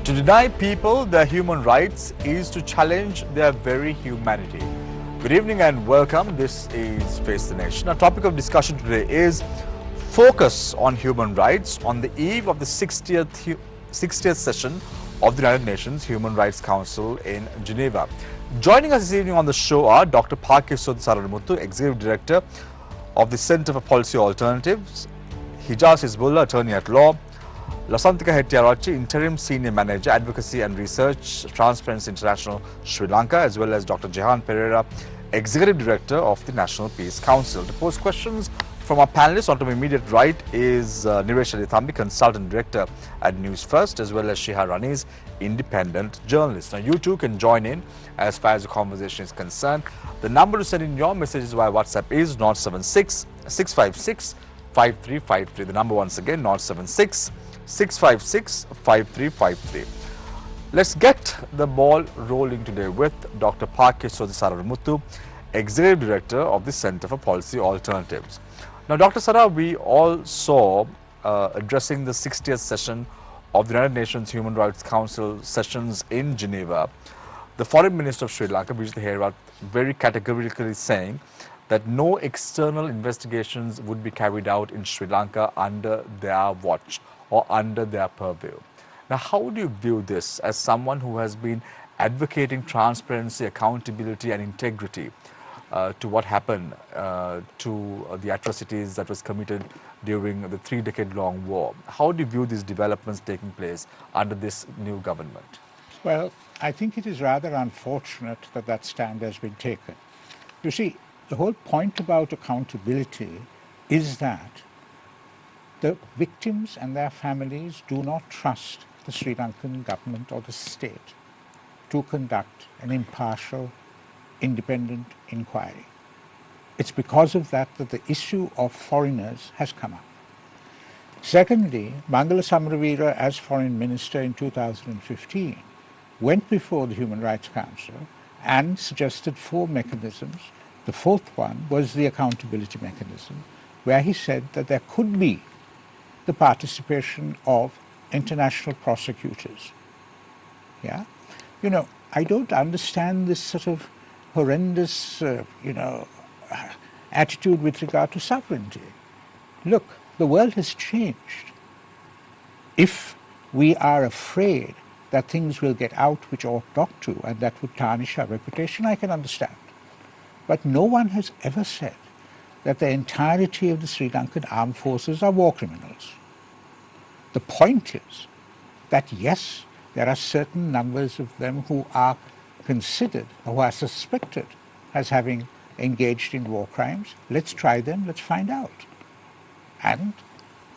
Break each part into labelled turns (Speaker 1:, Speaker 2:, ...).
Speaker 1: To deny people their human rights is to challenge their very humanity. Good evening and welcome. This is Face the Nation. Our topic of discussion today is focus on human rights on the eve of the 60th session of the United Nations Human Rights Council in Geneva. Joining us this evening on the show are Dr. Paikiasothy Saravanamuttu, Executive Director of the Center for Policy Alternatives, Hejaaz Hizbullah, Attorney at Law, Lasanthika Hettiarachchi, Interim Senior Manager, Advocacy and Research, Transparency International, Sri Lanka, as well as Dr. Jehan Perera, Executive Director of the National Peace Council. To pose questions from our panelists, on to my immediate right is Hettiarachchi, Consultant Director at Newsfirst, as well as Jehan, independent journalist. Now, you too can join in as far as the conversation is concerned. The number to send in your messages via WhatsApp is 076 656 5353. The number once again, 076 656 5353. Let's get the ball rolling today with Dr. Paikiasothy Saravanamuttu, Executive Director of the Center for Policy Alternatives. Now, Dr. Sara, we all saw addressing the 60th session of the United Nations Human Rights Council sessions in Geneva, the Foreign Minister of Sri Lanka, Hejaaz, very categorically saying that no external investigations would be carried out in Sri Lanka under their watch or under their purview. Now, how do you view this as someone who has been advocating transparency, accountability and integrity to what happened to the atrocities that was committed during the 3-decade-long war? How do you view these developments taking place under this new government?
Speaker 2: Well, I think it is rather unfortunate that that stand has been taken. You see, the whole point about accountability is that the victims and their families do not trust the Sri Lankan government or the state to conduct an impartial, independent inquiry. It's because of that that the issue of foreigners has come up. Secondly, Mangala Samaraweera, as Foreign Minister in 2015, went before the Human Rights Council and suggested 4 mechanisms. The 4th one was the accountability mechanism, where he said that there could be the participation of international prosecutors. Yeah? You know, I don't understand this sort of horrendous, attitude with regard to sovereignty. Look, the world has changed. If we are afraid that things will get out which ought not to, and that would tarnish our reputation, I can understand. But no one has ever said that the entirety of the Sri Lankan armed forces are war criminals. The point is that, yes, there are certain numbers of them who are considered, who are suspected as having engaged in war crimes. Let's try them, let's find out, and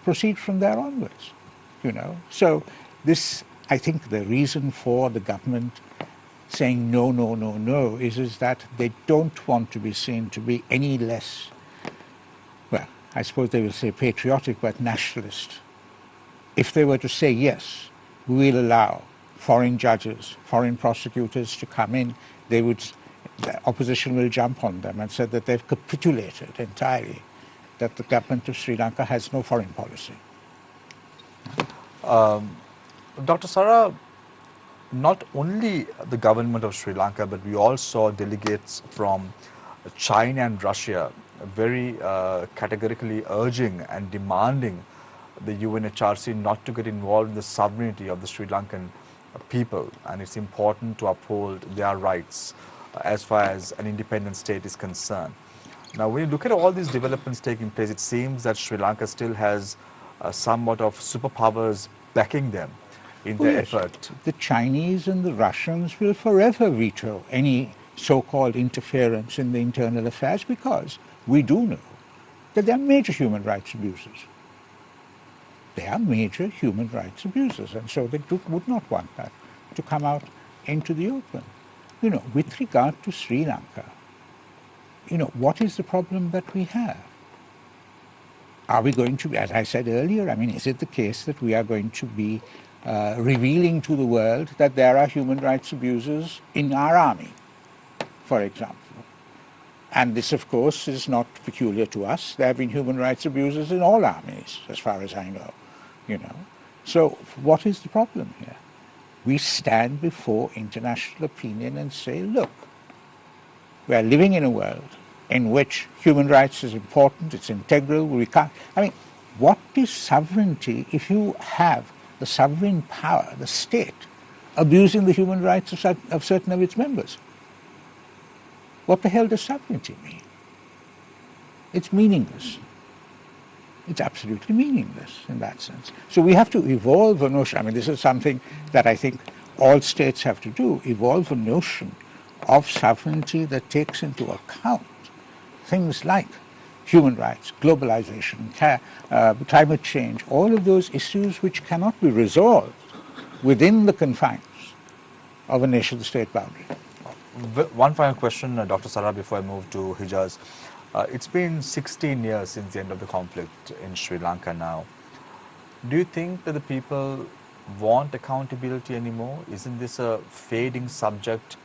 Speaker 2: proceed from there onwards, So this, I think the reason for the government saying no, no, no, no is that they don't want to be seen to be any less, well, I suppose they will say patriotic, but nationalist. If they were to say, yes, we will allow foreign judges, foreign prosecutors to come in, the opposition will jump on them and say that they've capitulated entirely, that the government of Sri Lanka has no foreign policy.
Speaker 1: Dr. Sara, not only the government of Sri Lanka, but we all saw delegates from China and Russia very categorically urging and demanding the UNHRC not to get involved in the sovereignty of the Sri Lankan people, and it's important to uphold their rights as far as an independent state is concerned. Now, when you look at all these developments taking place, it seems that Sri Lanka still has somewhat of superpowers backing them in their effort.
Speaker 2: The Chinese and the Russians will forever veto any so-called interference in the internal affairs, because we do know that there are major human rights abuses. They are major human rights abuses, and so they would not want that to come out into the open. With regard to Sri Lanka, what is the problem that we have? Are we going to, as I said earlier, is it the case that we are going to be revealing to the world that there are human rights abuses in our army, for example? And this, of course, is not peculiar to us. There have been human rights abuses in all armies, as far as I know. So what is the problem here? we stand before international opinion and say, look, we are living in a world in which human rights is important, it's integral, we can't. I mean, what is sovereignty if you have the sovereign power, the state, abusing the human rights of certain of its members? What the hell does sovereignty mean? It's meaningless. It's absolutely meaningless in that sense. So we have to evolve a notion. I mean, this is something that I think all states have to do, evolve a notion of sovereignty that takes into account things like human rights, globalization, climate change, all of those issues which cannot be resolved within the confines of a nation-state boundary.
Speaker 1: One final question, Dr. Sara, before I move to Hejaaz. It's been 16 years since the end of the conflict in Sri Lanka now. Do you think that the people want accountability anymore? Isn't this a fading subject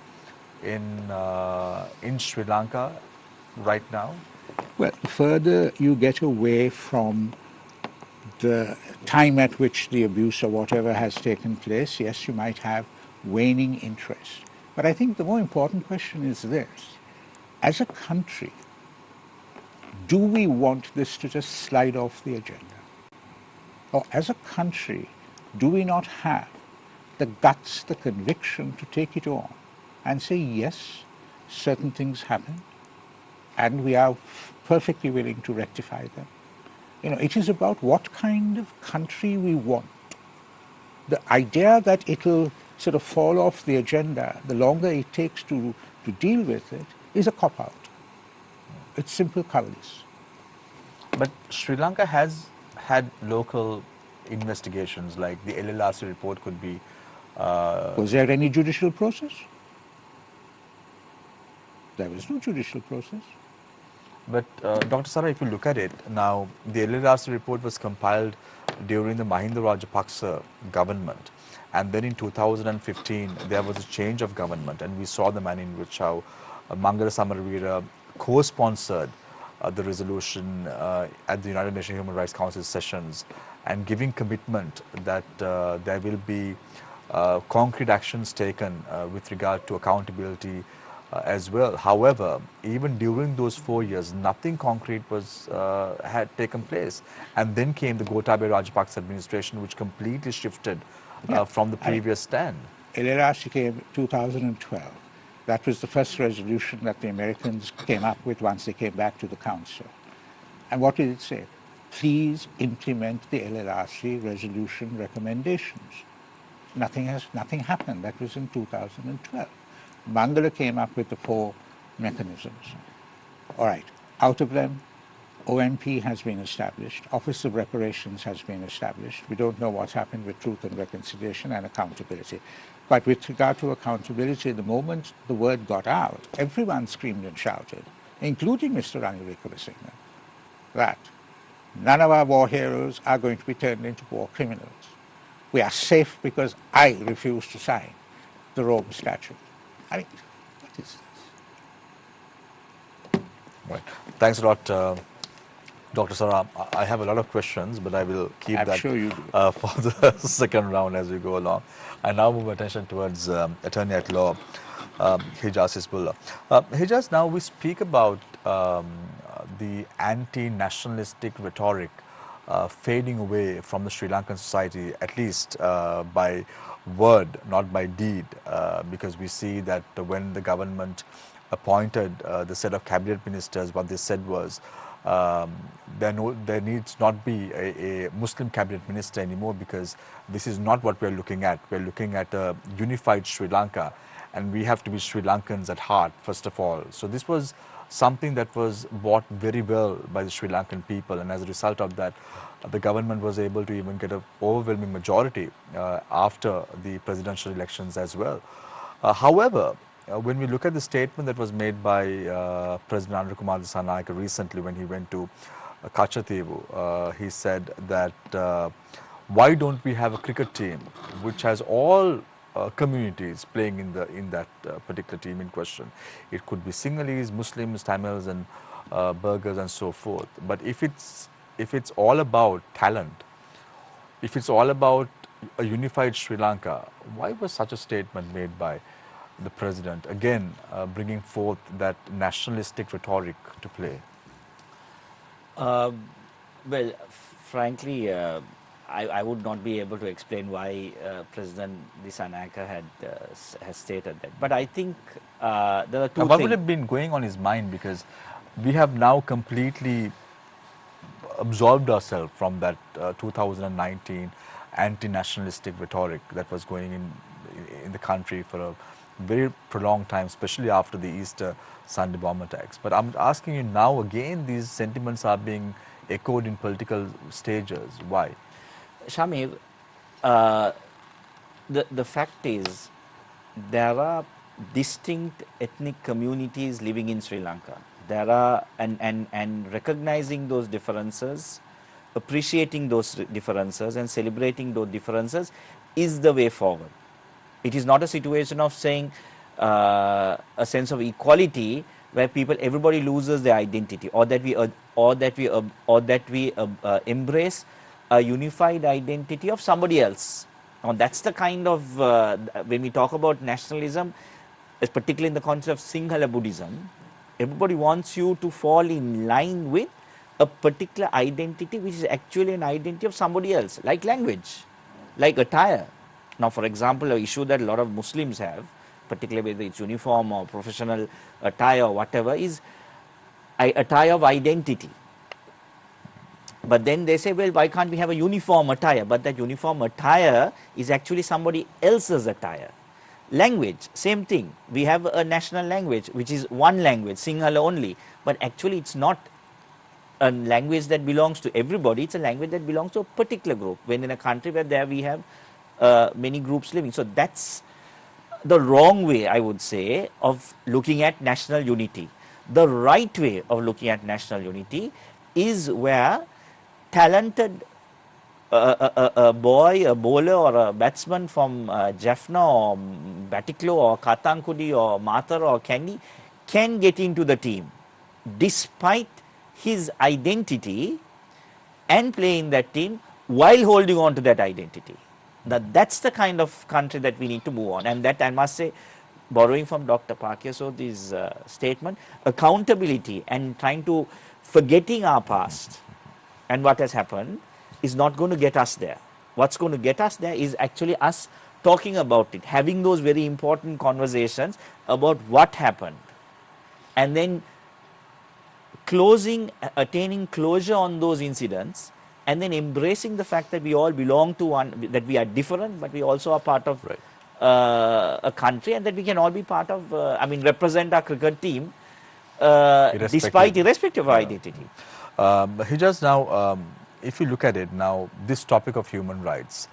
Speaker 1: in Sri Lanka right now?
Speaker 2: Well, the further you get away from the time at which the abuse or whatever has taken place, yes, you might have waning interest. But I think the more important question is this. As a country, do we want this to just slide off the agenda? Or as a country, do we not have the guts, the conviction to take it on and say, yes, certain things happen, and we are perfectly willing to rectify them? You know, it is about what kind of country we want. The idea that it will sort of fall off the agenda the longer it takes to deal with it is a cop-out. It's simple cowardice.
Speaker 1: But Sri Lanka has had local investigations, like the LLRC report could be...
Speaker 2: Was there any judicial process? There was no judicial process.
Speaker 1: But Dr. Sara, if you look at it, now the LLRC report was compiled during the Mahinda Rajapaksa government. And then in 2015, there was a change of government, and we saw the manner in which how Mangala Samaraweera co-sponsored the resolution at the United Nations Human Rights Council sessions, and giving commitment that there will be concrete actions taken with regard to accountability as well. However, even during those 4 years, nothing concrete was had taken place. And then came the Gotabaya Rajapaksa administration, which completely shifted from the previous stand.
Speaker 2: LLRC came 2012. That was the first resolution that the Americans came up with once they came back to the council. And what did it say? Please implement the LLRC resolution recommendations. Nothing happened. That was in 2012. Mangala came up with the 4 mechanisms. All right, out of them, ONP has been established, Office of Reparations has been established. We don't know what's happened with Truth and Reconciliation and accountability. But with regard to accountability, the moment the word got out, everyone screamed and shouted, including Mr. Ranil Wickremesinghe, that none of our war heroes are going to be turned into war criminals. We are safe because I refuse to sign the Rome Statute. I mean, what is this?
Speaker 1: Right. Thanks a lot, Dr. Sara. I have a lot of questions, but I will keep that
Speaker 2: sure you do.
Speaker 1: For the second round as we go along. I now move attention towards Attorney at Law, Hejaaz Hizbullah. Hejaaz, now we speak about the anti-nationalistic rhetoric fading away from the Sri Lankan society, at least by word, not by deed, because we see that when the government appointed the set of cabinet ministers, what they said was there needs not be a Muslim cabinet minister anymore, because this is not what we're looking at. We're looking at a unified Sri Lanka, and we have to be Sri Lankans at heart, first of all. So this was something that was bought very well by the Sri Lankan people, and as a result of that, the government was able to even get an overwhelming majority after the presidential elections as well. However, when we look at the statement that was made by President Anil Kumar Dissanayake recently when he went to Kachathevu, he said that why don't we have a cricket team which has all communities playing in that particular team in question. It could be Sinhalese, Muslims, Tamils, and Burghers, and so forth. But if it's all about talent, if it's all about a unified Sri Lanka. Why was such a statement made by the president, again bringing forth that nationalistic rhetoric to play?
Speaker 3: Well, frankly, I would not be able to explain why President Lasanthika has stated that. But I think there are two
Speaker 1: What would
Speaker 3: things.
Speaker 1: have been going on his mind? Because we have now completely absolved ourselves from that 2019 anti-nationalistic rhetoric that was going in the country for a very prolonged time, especially after the Easter Sunday bomb attacks. But I'm asking you now again, these sentiments are being echoed in political stages. Why?
Speaker 3: Shamir, the fact is there are distinct ethnic communities living in Sri Lanka. There are, and recognizing those differences, appreciating those differences and celebrating those differences is the way forward. It is not a situation of saying a sense of equality where everybody loses their identity, or that we embrace a unified identity of somebody else. Now that's the kind of when we talk about nationalism, particularly in the concept of Sinhala Buddhism, everybody wants you to fall in line with a particular identity which is actually an identity of somebody else, like language, like attire. Now, for example, an issue that a lot of Muslims have, particularly whether it's uniform or professional attire or whatever, is attire of identity. But then they say, well, why can't we have a uniform attire? But that uniform attire is actually somebody else's attire. Language, same thing. We have a national language, which is one language, Sinhala only. But actually, it's not a language that belongs to everybody. It's a language that belongs to a particular group. When in a country where there we have many groups living. So that's the wrong way, I would say, of looking at national unity. The right way of looking at national unity is where talented a boy, a bowler or a batsman from Jaffna or Batiklo or Katankudi or Mathur or Kandy can get into the team despite his identity and play in that team while holding on to that identity. Now, that's the kind of country that we need to move on. And that, I must say, borrowing from Dr. Paikiasothy's statement, accountability and trying to forgetting our past and what has happened is not going to get us there. What's going to get us there is actually us talking about it, having those very important conversations about what happened, and then attaining closure on those incidents, and then embracing the fact that we all belong to one, that we are different, but we also are part of a country, and that we can all be part of, represent our cricket team, irrespective of our identity.
Speaker 1: Hejaaz, now, if you look at it now, this topic of human rights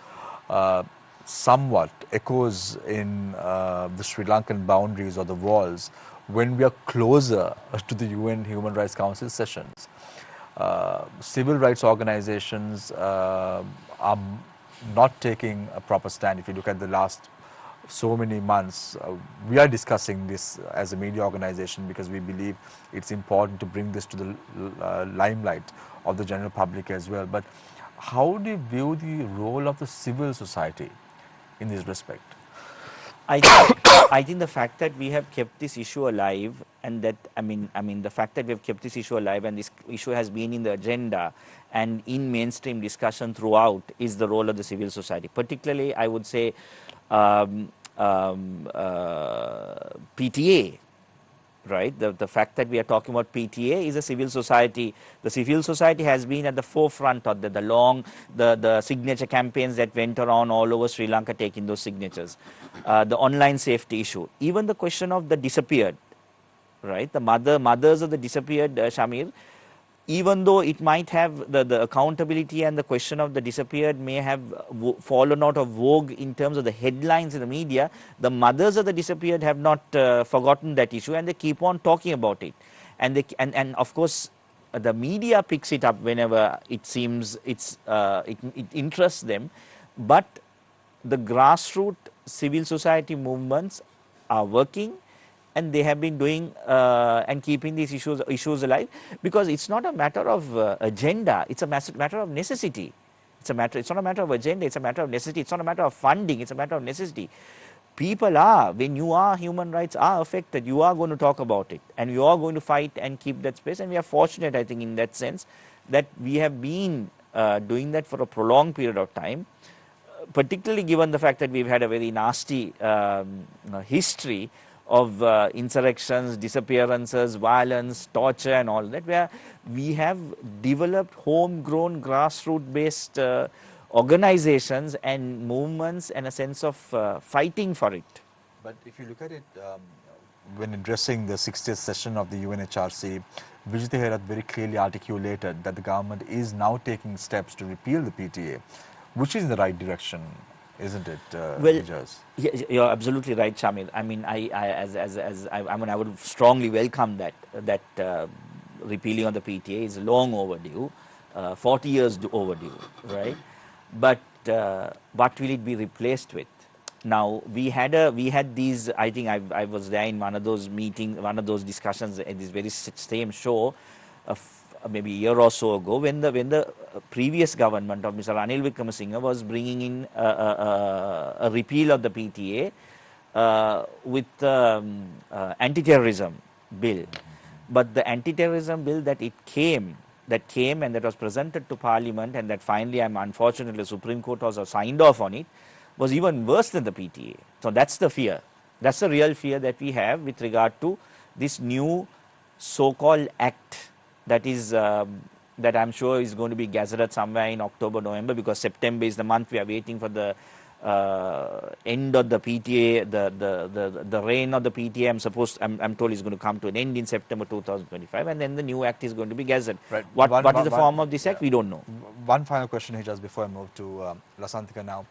Speaker 1: somewhat echoes in the Sri Lankan boundaries or the walls when we are closer to the UN Human Rights Council sessions. Civil rights organizations are not taking a proper stand. If you look at the last so many months, we are discussing this as a media organization because we believe it's important to bring this to the limelight of the general public as well. But how do you view the role of the civil society in this respect?
Speaker 3: I think the fact that we have kept this issue alive, and that the fact that we have kept this issue alive and this issue has been in the agenda and in mainstream discussion throughout is the role of the civil society. Particularly, I would say PTA, right? The fact that we are talking about PTA is a civil society. The civil society has been at the forefront of the signature campaigns that went around all over Sri Lanka taking those signatures. The online safety issue, even the question of the disappeared, right? The mothers of the disappeared, Shamir, even though it might have the accountability and the question of the disappeared may have fallen out of vogue in terms of the headlines in the media, the mothers of the disappeared have not forgotten that issue, and they keep on talking about it. And of course, the media picks it up whenever it seems it interests them. But the grassroots civil society movements are working, and they have been doing and keeping these issues alive, because it's not a matter of agenda, it's a matter of necessity. It's not a matter of agenda, it's a matter of necessity. It's not a matter of funding, it's a matter of necessity. People are, when human rights are affected, you are going to talk about it and you are going to fight and keep that space. And we are fortunate, I think, in that sense, that we have been doing that for a prolonged period of time, particularly given the fact that we've had a very nasty history of insurrections, disappearances, violence, torture and all that, where we have developed homegrown grassroots-based organizations and movements and a sense of fighting for it.
Speaker 1: But if you look at it, when addressing the 60th session of the UNHRC, Vijay Herat very clearly articulated that the government is now taking steps to repeal the PTA, which is in the right direction, isn't it, Hejaaz?
Speaker 3: You're absolutely right, Shamir. I mean, I would strongly welcome that repealing of the PTA is long overdue, 40 years overdue, right? But what will it be replaced with? Now we had these. I think I was there in one of those meetings, one of those discussions at this very same show, maybe a year or so ago, when the previous government of Mr. Ranil Wickremesinghe was bringing in a repeal of the PTA with anti-terrorism bill, but the anti-terrorism bill that came and that was presented to Parliament and that finally, unfortunately, Supreme Court also signed off on it, was even worse than the PTA. So that's the fear. That's the real fear that we have with regard to this new so-called act that is that I'm sure is going to be gazetted somewhere in October, November, because September is the month we are waiting for the end of the PTA, the reign of the PTA. I'm told is going to come to an end in September 2025, and then the new act is going to be gazetted.
Speaker 1: Right.
Speaker 3: What is the form of this act? We don't know.
Speaker 1: One final question, Hejaaz, before I move to Lasanthika now.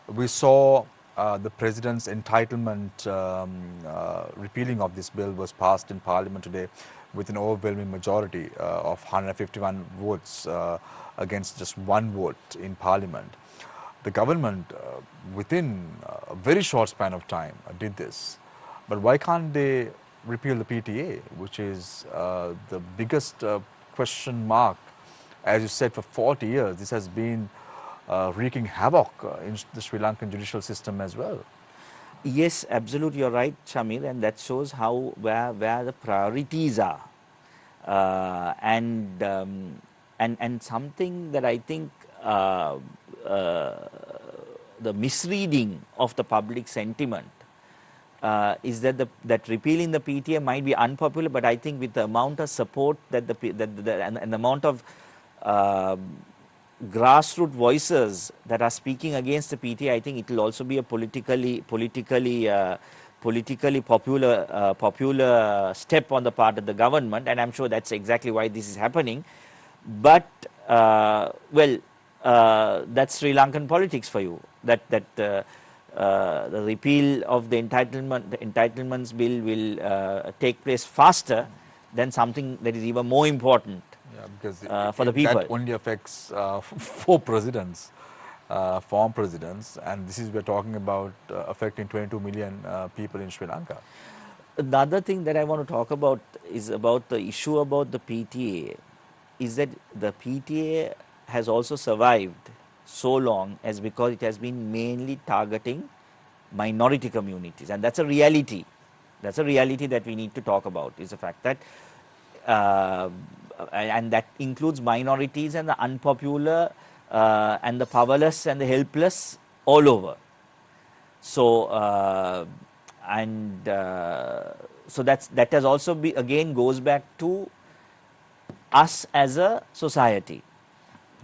Speaker 1: We saw the President's entitlement repealing of this bill was passed in Parliament today with an overwhelming majority of 151 votes against just one vote in Parliament. The government, within a very short span of time, did this. But why can't they repeal the PTA, which is the biggest question mark? As you said, for 40 years, this has been wreaking havoc in the Sri Lankan judicial system as well.
Speaker 3: Yes, absolutely, you're right, Shamir, and that shows how where the priorities are, and something that I think the misreading of the public sentiment is that repealing the PTA might be unpopular, but I think with the amount of support that and the amount of grassroots voices that are speaking against the PTA, I think it will also be a politically popular step on the part of the government, and I'm sure that's exactly why this is happening. But that's Sri Lankan politics for you. That the repeal of the entitlements bill will take place faster than something that is even more important.
Speaker 1: Yeah, because
Speaker 3: for the people.
Speaker 1: That only affects 4 presidents, former presidents, and this is we're talking about affecting 22 million people in Sri Lanka.
Speaker 3: The other thing that I want to talk about is about the issue about the PTA, is that the PTA has also survived so long as because it has been mainly targeting minority communities, and that's a reality. That's a reality that we need to talk about, is the fact that and that includes minorities and the unpopular and the powerless and the helpless all over. So so that has also again goes back to us as a society.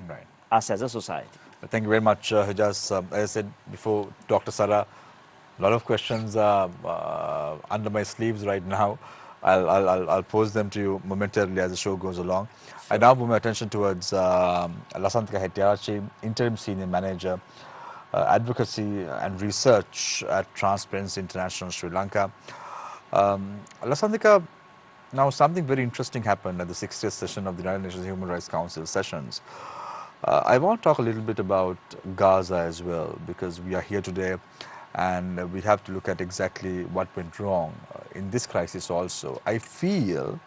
Speaker 1: Right.
Speaker 3: Us as a society.
Speaker 1: Thank you very much, Hejaaz. As I said before, Dr. Sara, a lot of questions under my sleeves right now. I'll pose them to you momentarily as the show goes along. Sure. I now move my attention towards Lasanthika Hettiarachchi, Interim Senior Manager, Advocacy and Research at Transparency International Sri Lanka. Lasanthika, now something very interesting happened at the 60th session of the United Nations Human Rights Council sessions. I want to talk a little bit about Gaza as well, because we are here today and we have to look at exactly what went wrong in this crisis also. I feel,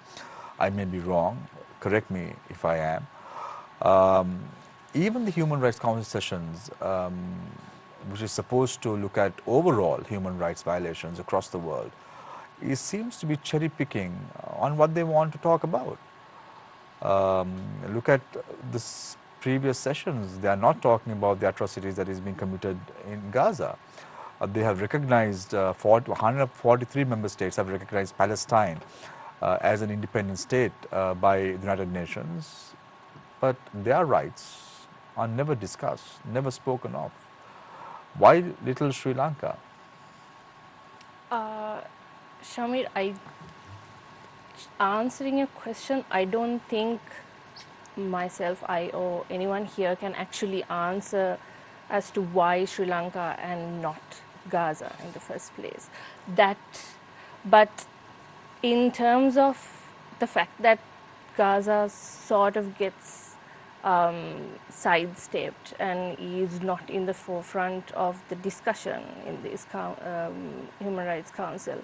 Speaker 1: I may be wrong, correct me if I am, even the Human Rights Council sessions, which is supposed to look at overall human rights violations across the world, it seems to be cherry picking on what they want to talk about. Look at this previous sessions, they are not talking about the atrocities that is being committed in Gaza. They have recognized, 143 member states have recognized Palestine as an independent state by the United Nations, but their rights are never discussed, never spoken of. Why little Sri Lanka?
Speaker 4: Shamir, answering your question, I don't think myself, I or anyone here can actually answer as to why Sri Lanka and not Gaza in the first place. But in terms of the fact that Gaza sort of gets sidestepped and is not in the forefront of the discussion in this Human Rights Council,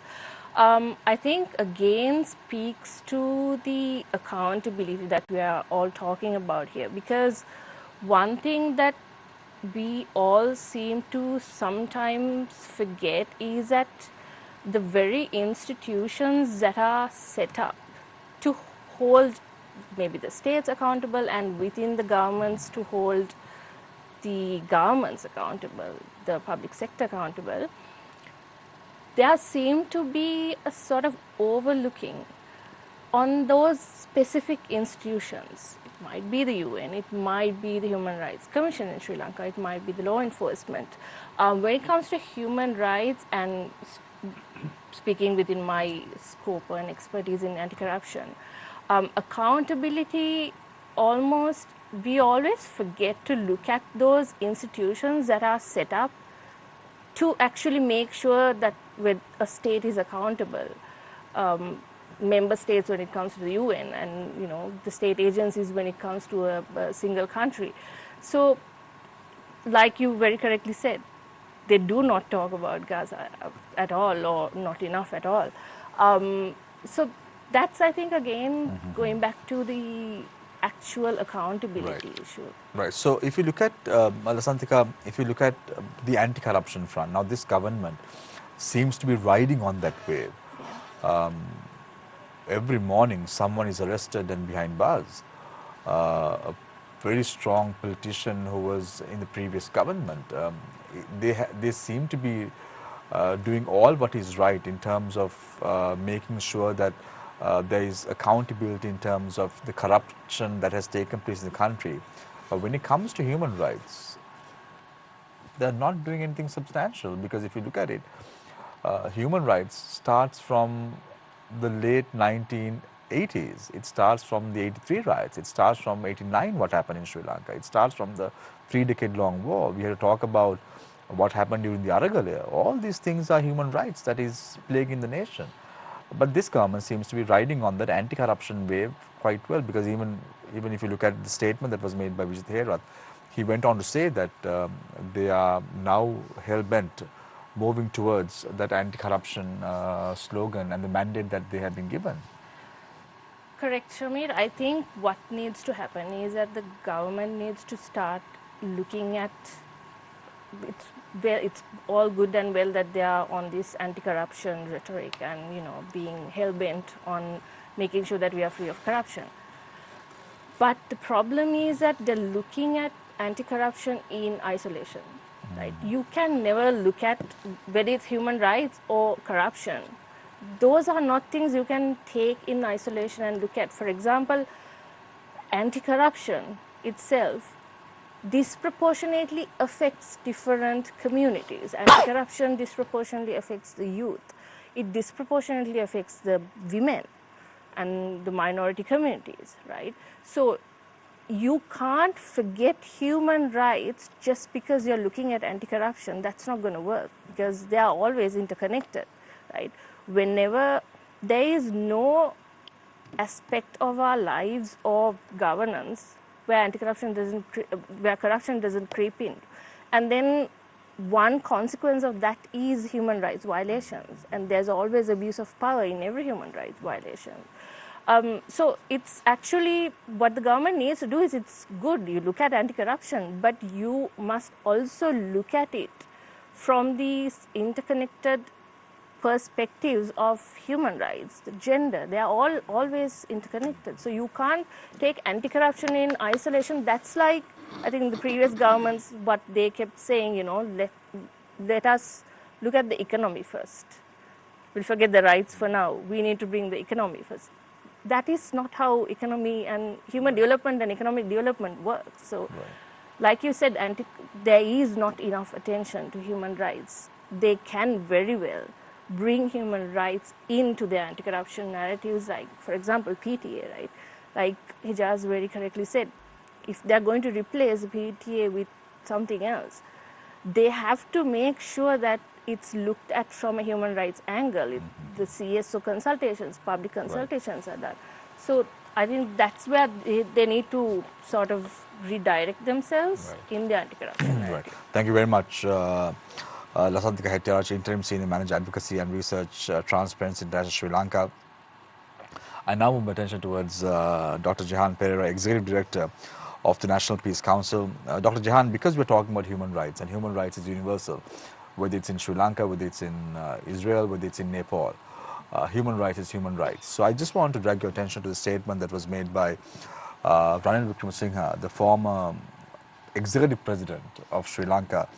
Speaker 4: I think again speaks to the accountability that we are all talking about here, because one thing that we all seem to sometimes forget is that the very institutions that are set up to hold maybe the states accountable and within the governments to hold the governments accountable, the public sector accountable, there seem to be a sort of overlooking on those specific institutions. It might be the UN, it might be the Human Rights Commission in Sri Lanka, it might be the law enforcement. When it comes to human rights, and speaking within my scope and expertise in anti-corruption, accountability, almost, we always forget to look at those institutions that are set up to actually make sure that when a state is accountable, member states when it comes to the UN, and the state agencies when it comes to a single country. So, like you very correctly said, they do not talk about Gaza at all, or not enough at all. So that's, I think, again, going back to the actual accountability issue.
Speaker 1: Right. So if you look at, Lasanthika, if you look at the anti-corruption front, now this government seems to be riding on that wave.
Speaker 4: Yeah.
Speaker 1: Every morning someone is arrested and behind bars. A very strong politician who was in the previous government, they seem to be doing all what is right in terms of making sure that there is accountability in terms of the corruption that has taken place in the country. But when it comes to human rights, they're not doing anything substantial, because if you look at it, human rights starts from the late 1980s. It starts from the 83 riots. It starts from 89, what happened in Sri Lanka. It starts from the 3-decade-long war. We had to talk about what happened during the Aragal. All these things are human rights that is plaguing the nation. But this government seems to be riding on that anti-corruption wave quite well, because even if you look at the statement that was made by Vijay Hettiarachchi, he went on to say that they are now hell-bent moving towards that anti-corruption slogan and the mandate that they have been given.
Speaker 4: Correct, Shamir. I think what needs to happen is that the government needs to start looking at, it's all good and well that they are on this anti-corruption rhetoric and being hell-bent on making sure that we are free of corruption. But the problem is that they're looking at anti-corruption in isolation. Right? You can never look at whether it's human rights or corruption. Those are not things you can take in isolation and look at. For example, anti-corruption itself disproportionately affects different communities. Anti-corruption disproportionately affects the youth. It disproportionately affects the women and the minority communities, right? So you can't forget human rights just because you're looking at anti-corruption. That's not going to work, because they are always interconnected, right? Whenever there is no aspect of our lives or governance where where corruption doesn't creep in, and then one consequence of that is human rights violations, and there's always abuse of power in every human rights violation. So it's actually what the government needs to do is it's good. You look at anti-corruption, but you must also look at it from these interconnected perspectives of human rights, the gender. They are all always interconnected. So you can't take anti-corruption in isolation. That's like, I think the previous governments, what they kept saying, you know, let us look at the economy first. We'll forget the rights for now. We need to bring the economy first. That is not how economy and human development and economic development works. So, like you said, there is not enough attention to human rights. They can very well bring human rights into their anti-corruption narratives, like, for example, PTA, right? Like Hejaaz very correctly said, if they're going to replace PTA with something else, they have to make sure that it's looked at from a human rights angle. The CSO consultations, public consultations are done. So I think that's where they need to sort of redirect themselves in the anti-corruption narrative.
Speaker 1: Thank you very much. Lasanthika Hettiarachchi, Interim Senior Manager, Advocacy and Research, Transparency International, Sri Lanka. I now move my attention towards Dr. Jehan Perera, Executive Director of the National Peace Council. Dr. Jehan, because we're talking about human rights, and human rights is universal, whether it's in Sri Lanka, whether it's in Israel, whether it's in Nepal, human rights is human rights. So I just want to drag your attention to the statement that was made by Ranil Wickremesinghe, the former Executive President of Sri Lanka,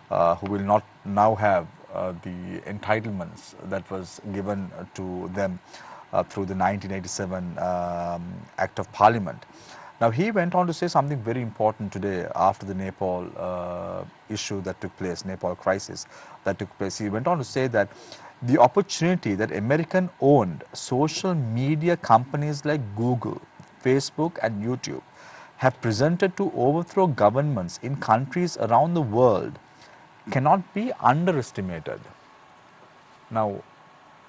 Speaker 1: who will not now have the entitlements that was given to them through the 1987 Act of Parliament. Now, he went on to say something very important today after the Nepal issue that took place, Nepal crisis that took place. He went on to say that the opportunity that American-owned social media companies like Google, Facebook and YouTube have presented to overthrow governments in countries around the world cannot be underestimated. Now,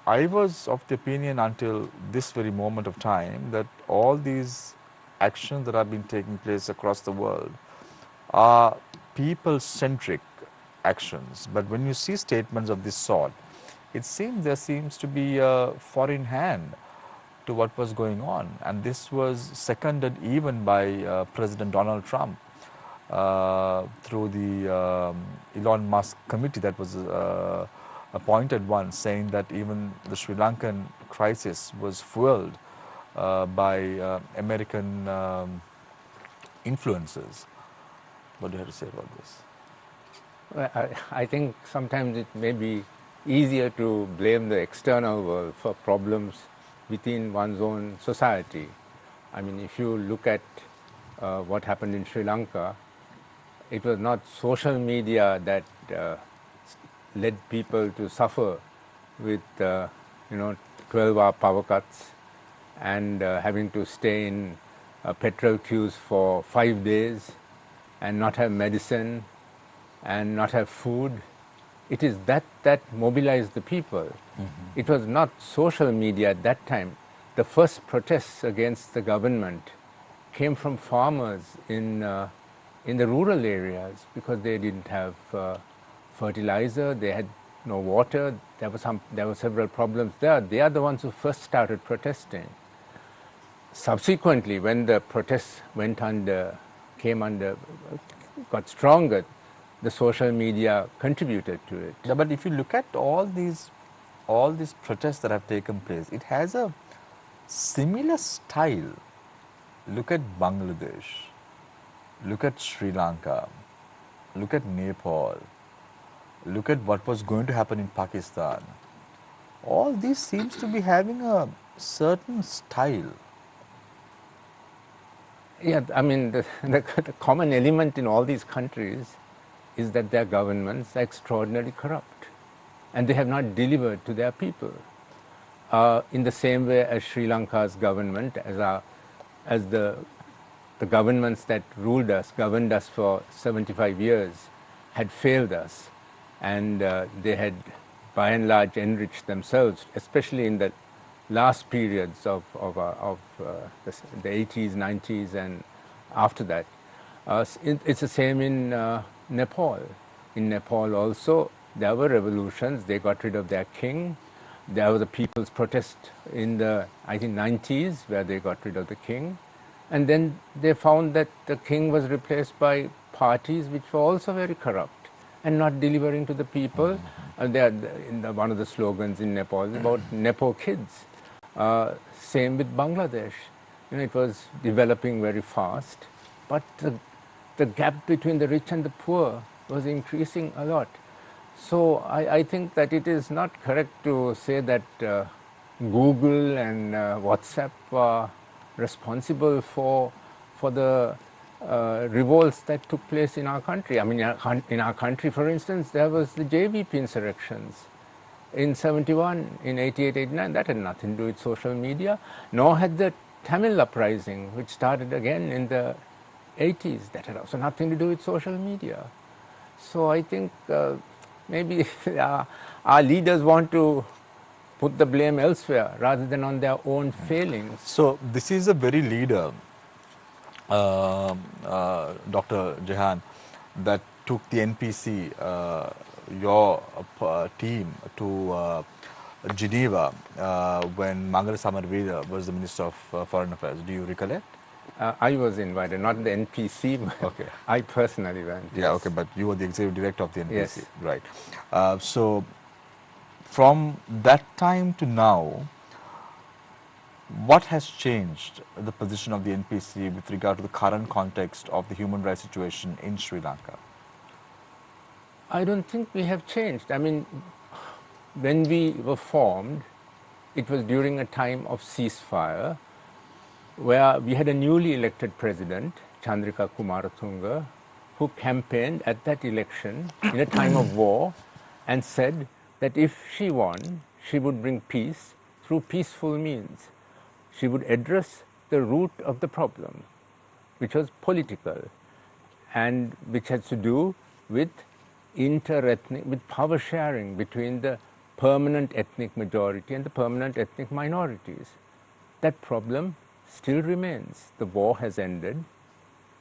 Speaker 1: I was of the opinion until this very moment of time that all these actions that have been taking place across the world are people-centric actions. But when you see statements of this sort, it seems there seems to be a foreign hand to what was going on. And this was seconded even by President Donald Trump through the Elon Musk committee that was appointed one, saying that even the Sri Lankan crisis was fueled by American influences. What do you have to say about this?
Speaker 2: Well, I think sometimes it may be easier to blame the external world for problems within one's own society. I mean, if you look at what happened in Sri Lanka, it was not social media that led people to suffer with 12-hour power cuts and having to stay in petrol queues for 5 days and not have medicine and not have food. It is that mobilized the people. It was not social media at that time. The first protests against the government came from farmers in the rural areas because they didn't have fertilizer, they had no water, there were several problems there. They are the ones who first started protesting. Subsequently, when the protests got stronger, the social media contributed to it.
Speaker 1: Yeah, but if you look at all these protests that have taken place, it has a similar style. Look at Bangladesh, look at Sri Lanka, look at Nepal, look at what was going to happen in Pakistan. All this seems to be having a certain style.
Speaker 2: Yeah, I mean, the common element in all these countries is that their governments are extraordinarily corrupt and they have not delivered to their people. In the same way as Sri Lanka's government, as the governments that governed us for 75 years, had failed us, and they had by and large enriched themselves, especially in the last periods of the 80s, 90s and after that. It's the same in Nepal. In Nepal also, there were revolutions. They got rid of their king,
Speaker 5: There was a people's protest in the, I think, 90s, where they got rid of the king. And then they found that the king was replaced by parties which were also very corrupt and not delivering to the people. One of the slogans in Nepal is about Nepo kids. Same with Bangladesh. It was developing very fast, but the gap between the rich and the poor was increasing a lot. So I think that it is not correct to say that Google and WhatsApp are responsible for the revolts that took place in our country. I mean, in our country, for instance, there was the JVP insurrections in 71, in 88, 89. That had nothing to do with social media, nor had the Tamil uprising, which started again in the 80s. That had also nothing to do with social media. So I think maybe our leaders want to put the blame elsewhere rather than on their own failings.
Speaker 1: So this is a very leader, Dr. Jehan, that took the NPC, your team, to Geneva when Mangala Samarveera was the Minister of Foreign Affairs. Do you recollect?
Speaker 5: I was invited, not the NPC.
Speaker 1: Okay.
Speaker 5: I personally went.
Speaker 1: Yeah,
Speaker 5: yes.
Speaker 1: okay, but you were the executive director of the NPC.
Speaker 5: Yes.
Speaker 1: Right. So from that time to now, what has changed the position of the NPC with regard to the current context of the human rights situation in Sri Lanka?
Speaker 5: I don't think we have changed. I mean, when we were formed, it was during a time of ceasefire, where we had a newly elected president, Chandrika Kumaratunga, who campaigned at that election in a time of war and said that if she won, she would bring peace through peaceful means. She would address the root of the problem, which was political and which has to do with inter-ethnic, with power sharing between the permanent ethnic majority and the permanent ethnic minorities. That problem still remains. The war has ended,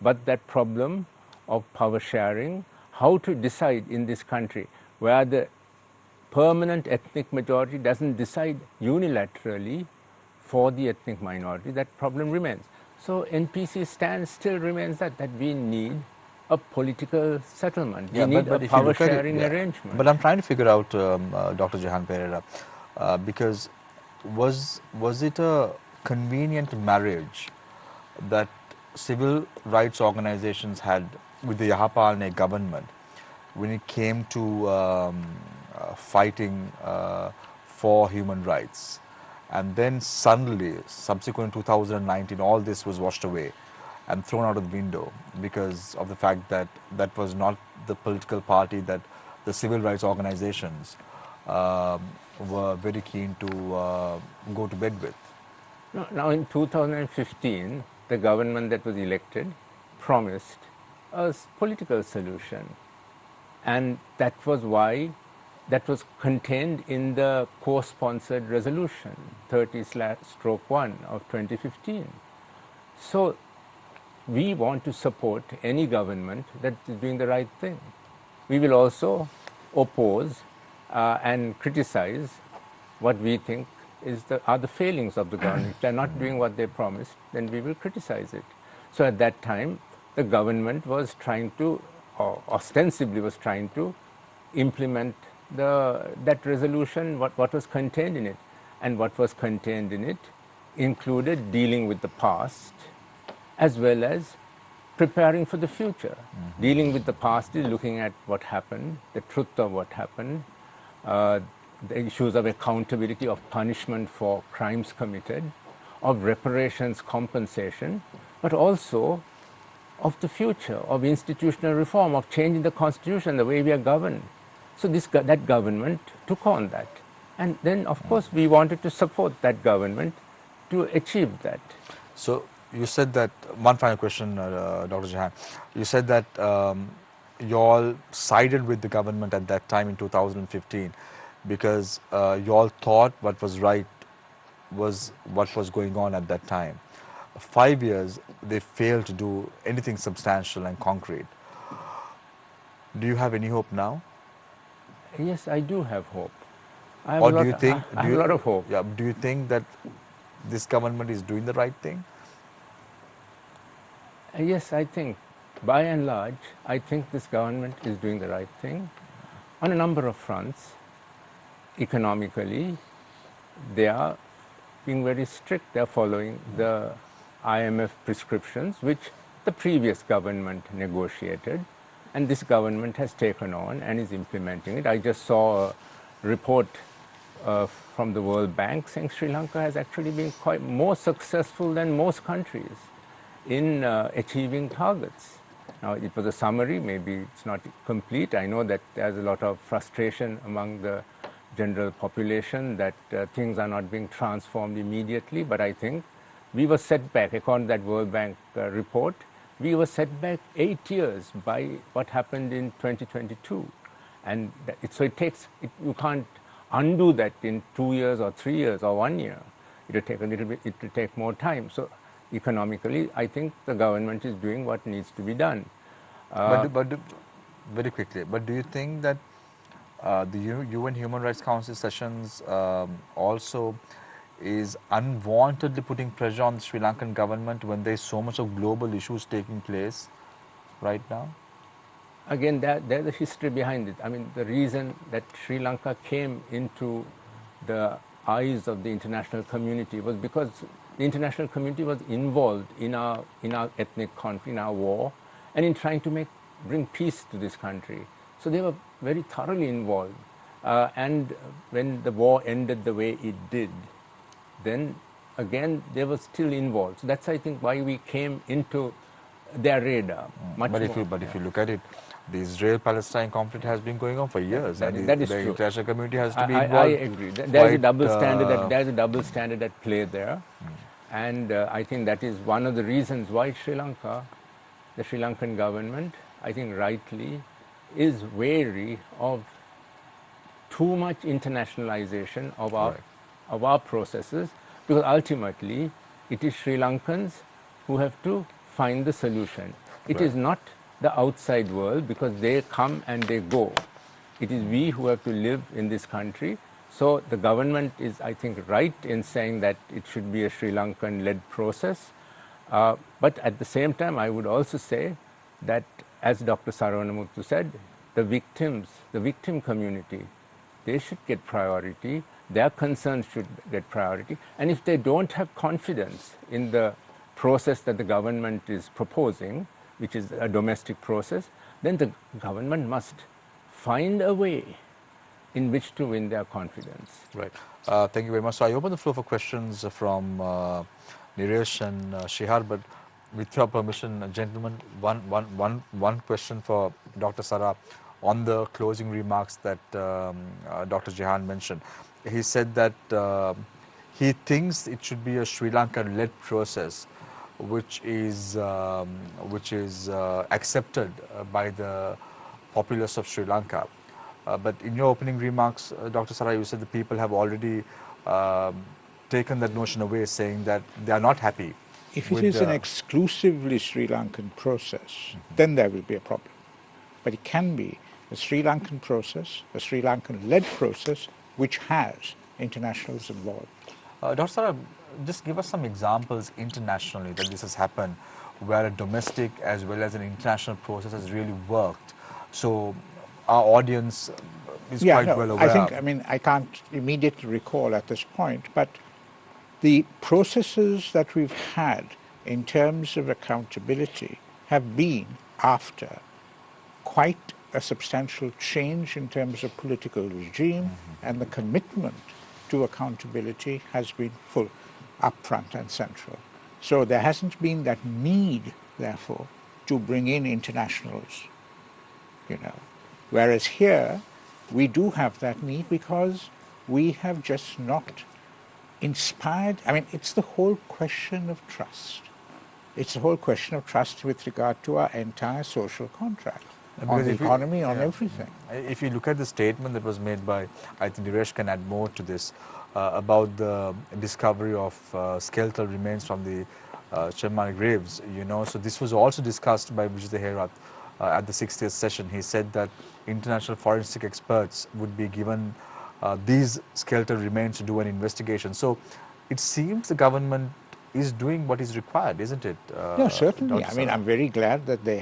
Speaker 5: but that problem of power sharing, how to decide in this country where the permanent ethnic majority doesn't decide unilaterally for the ethnic minority, that problem remains. So NPC stand still remains that we need a political settlement. We need a power sharing arrangement.
Speaker 1: But I'm trying to figure out, Dr. Jehan Perera, because was it a convenient marriage that civil rights organizations had with the Yahapalne government when it came to fighting for human rights? And then suddenly, subsequent 2019, all this was washed away and thrown out of the window because of the fact that that was not the political party that the civil rights organizations were very keen to go to bed with.
Speaker 5: Now in 2015, the government that was elected promised a political solution, and that was why that was contained in the co-sponsored resolution 30/1 of 2015. So we want to support any government that is doing the right thing. We will also oppose and criticize what we think are the failings of the government. If they are not doing what they promised, then we will criticize it. So at that time, the government was trying to, or ostensibly was trying to, implement that resolution, what was contained in it. And what was contained in it included dealing with the past as well as preparing for the future. Mm-hmm. Dealing with the past is looking at what happened, the truth of what happened, the issues of accountability, of punishment for crimes committed, of reparations, compensation, but also of the future, of institutional reform, of changing the constitution, the way we are governed. So that government took on that. And then, of course, we wanted to support that government to achieve that.
Speaker 1: So you said that, one final question, Dr. Jehan, you said that you all sided with the government at that time in 2015 because you all thought what was right was what was going on at that time. 5 years, they failed to do anything substantial and concrete. Do you have any hope now?
Speaker 5: Yes, I do have hope. I have
Speaker 1: Or
Speaker 5: a
Speaker 1: do
Speaker 5: lot,
Speaker 1: you think?
Speaker 5: I have a lot of hope.
Speaker 1: Yeah. Do you think that this government is doing the right thing?
Speaker 5: Yes, I think, by and large, I think this government is doing the right thing on a number of fronts. Economically, they are being very strict. They are following the IMF prescriptions, which the previous government negotiated, and this government has taken on and is implementing it. I just saw a report from the World Bank saying Sri Lanka has actually been quite more successful than most countries in achieving targets. Now, it was a summary, maybe it's not complete. I know that there's a lot of frustration among the general population that things are not being transformed immediately, but I think we were set back, according to that World Bank report, we were set back 8 years by what happened in 2022. And so it takes, you can't undo that in 2 years or 3 years or 1 year. It will take a little bit, it will take more time. So economically, I think the government is doing what needs to be done.
Speaker 1: Very quickly, but do you think that the UN Human Rights Council sessions also is unwantedly putting pressure on the Sri Lankan government when there is so much of global issues taking place right now?
Speaker 5: Again, there's a history behind it. I mean, the reason that Sri Lanka came into the eyes of the international community was because the international community was involved in our ethnic conflict, in our war, and in trying to bring peace to this country. So they were very thoroughly involved. And when the war ended the way it did, then again they were still involved. So that's, I think, why we came into their radar.
Speaker 1: If you look at it, the Israel-Palestine conflict has been going on for years,
Speaker 5: that
Speaker 1: and
Speaker 5: is
Speaker 1: the
Speaker 5: true.
Speaker 1: international community has to be
Speaker 5: I
Speaker 1: involved.
Speaker 5: agree. There's a double standard. There's a double standard at play there, and I think that is one of the reasons why Sri Lanka, the Sri Lankan government, I think rightly, is wary of too much internationalization of our processes, because ultimately it is Sri Lankans who have to find the solution. It is not the outside world, because they come and they go. It is we who have to live in this country. So the government is, I think, right in saying that it should be a Sri Lankan-led process. But at the same time, I would also say that, as Dr. Saravanamuttu said, the victim community, they should get priority. Their concerns should get priority. And if they don't have confidence in the process that the government is proposing, which is a domestic process, then the government must find a way in which to win their confidence.
Speaker 1: Right. Thank you very much. So I open the floor for questions from Niresh and Shihar, but with your permission, gentlemen, one question for Dr. Sara on the closing remarks that Dr. Jehan mentioned. He said that he thinks it should be a Sri Lankan-led process, which is accepted by the populace of Sri Lanka. But in your opening remarks, Dr. Sara, you said the people have already taken that notion away, saying that they are not happy.
Speaker 2: If it is an exclusively Sri Lankan process, then there will be a problem. But it can be a Sri Lankan process, a Sri Lankan-led process, which has internationals involved.
Speaker 1: Dr. Sara, just give us some examples internationally that this has happened, where a domestic as well as an international process has really worked. So our audience is quite well aware.
Speaker 2: I can't immediately recall at this point, but the processes that we've had in terms of accountability have been after quite a substantial change in terms of political regime, and the commitment to accountability has been full, upfront and central. So there hasn't been that need, therefore, to bring in internationals, Whereas here, we do have that need because we have just not inspired. It's the whole question of trust. It's the whole question of trust with regard to our entire social contract, on the economy, on everything.
Speaker 1: If you look at the statement that was made by, I think Niresh can add more to this, about the discovery of skeletal remains from the Chemmani graves, so this was also discussed by Vijay Herat at the 60th session. He said that international forensic experts would be given these skeletal remains to do an investigation. So it seems the government is doing what is required, isn't it?
Speaker 2: No, certainly.
Speaker 1: Dr.
Speaker 2: I mean,
Speaker 1: Sara?
Speaker 2: I'm very glad that they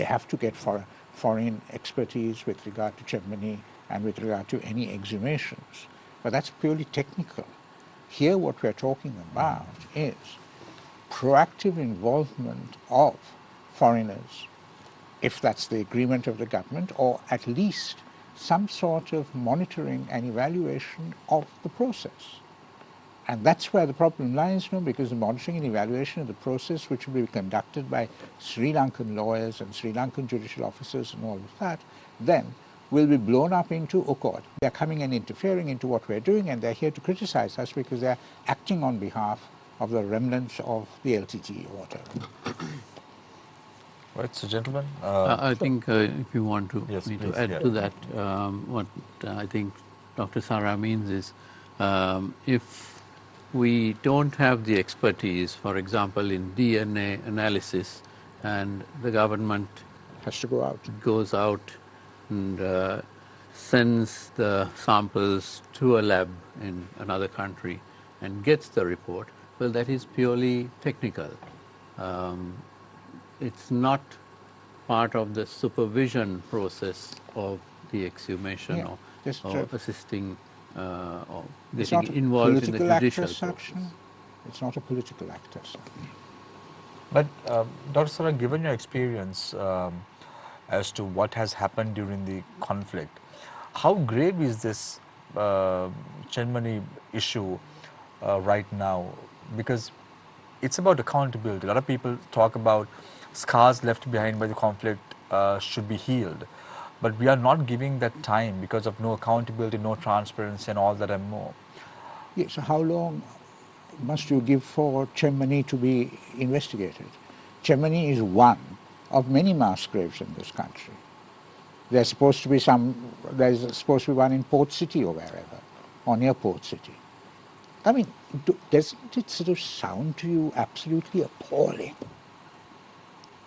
Speaker 2: have to get foreign expertise with regard to Germany and with regard to any exhumations. But that's purely technical. Here what we're talking about is proactive involvement of foreigners, if that's the agreement of the government, or at least some sort of monitoring and evaluation of the process. And that's where the problem lies, because the monitoring and evaluation of the process, which will be conducted by Sri Lankan lawyers and Sri Lankan judicial officers and all of that, then will be blown up into, oh God, they're coming and interfering into what we're doing, and they're here to criticize us because they're acting on behalf of the remnants of the LTTE or whatever.
Speaker 1: Right, so gentlemen.
Speaker 6: I think if you want to,
Speaker 1: Yes,
Speaker 6: me
Speaker 1: please,
Speaker 6: to add
Speaker 1: yeah.
Speaker 6: to that, what I think Dr. Sara means is if we don't have the expertise, for example, in DNA analysis, and the government
Speaker 2: Has to go out.
Speaker 6: goes out and sends the samples to a lab in another country and gets the report, well, that is purely technical. It's not part of the supervision process of the exhumation
Speaker 2: Yeah,
Speaker 6: or
Speaker 2: just,
Speaker 6: assisting or
Speaker 2: It's
Speaker 6: getting
Speaker 2: not a
Speaker 6: involved in the
Speaker 2: political act
Speaker 6: judicial
Speaker 2: as such.
Speaker 6: process.
Speaker 2: No? It's not a political act as such.
Speaker 1: But Dr. Sara, given your experience as to what has happened during the conflict, how grave is this Chenmani issue right now? Because it's about accountability. A lot of people talk about scars left behind by the conflict should be healed. But we are not giving that time because of no accountability, no transparency and all that and more.
Speaker 2: Yeah, so how long must you give for Chenmani to be investigated? Chenmani is one of many mass graves in this country. There's supposed to be one in Port City or wherever, or near Port City. I mean, doesn't it sort of sound to you absolutely appalling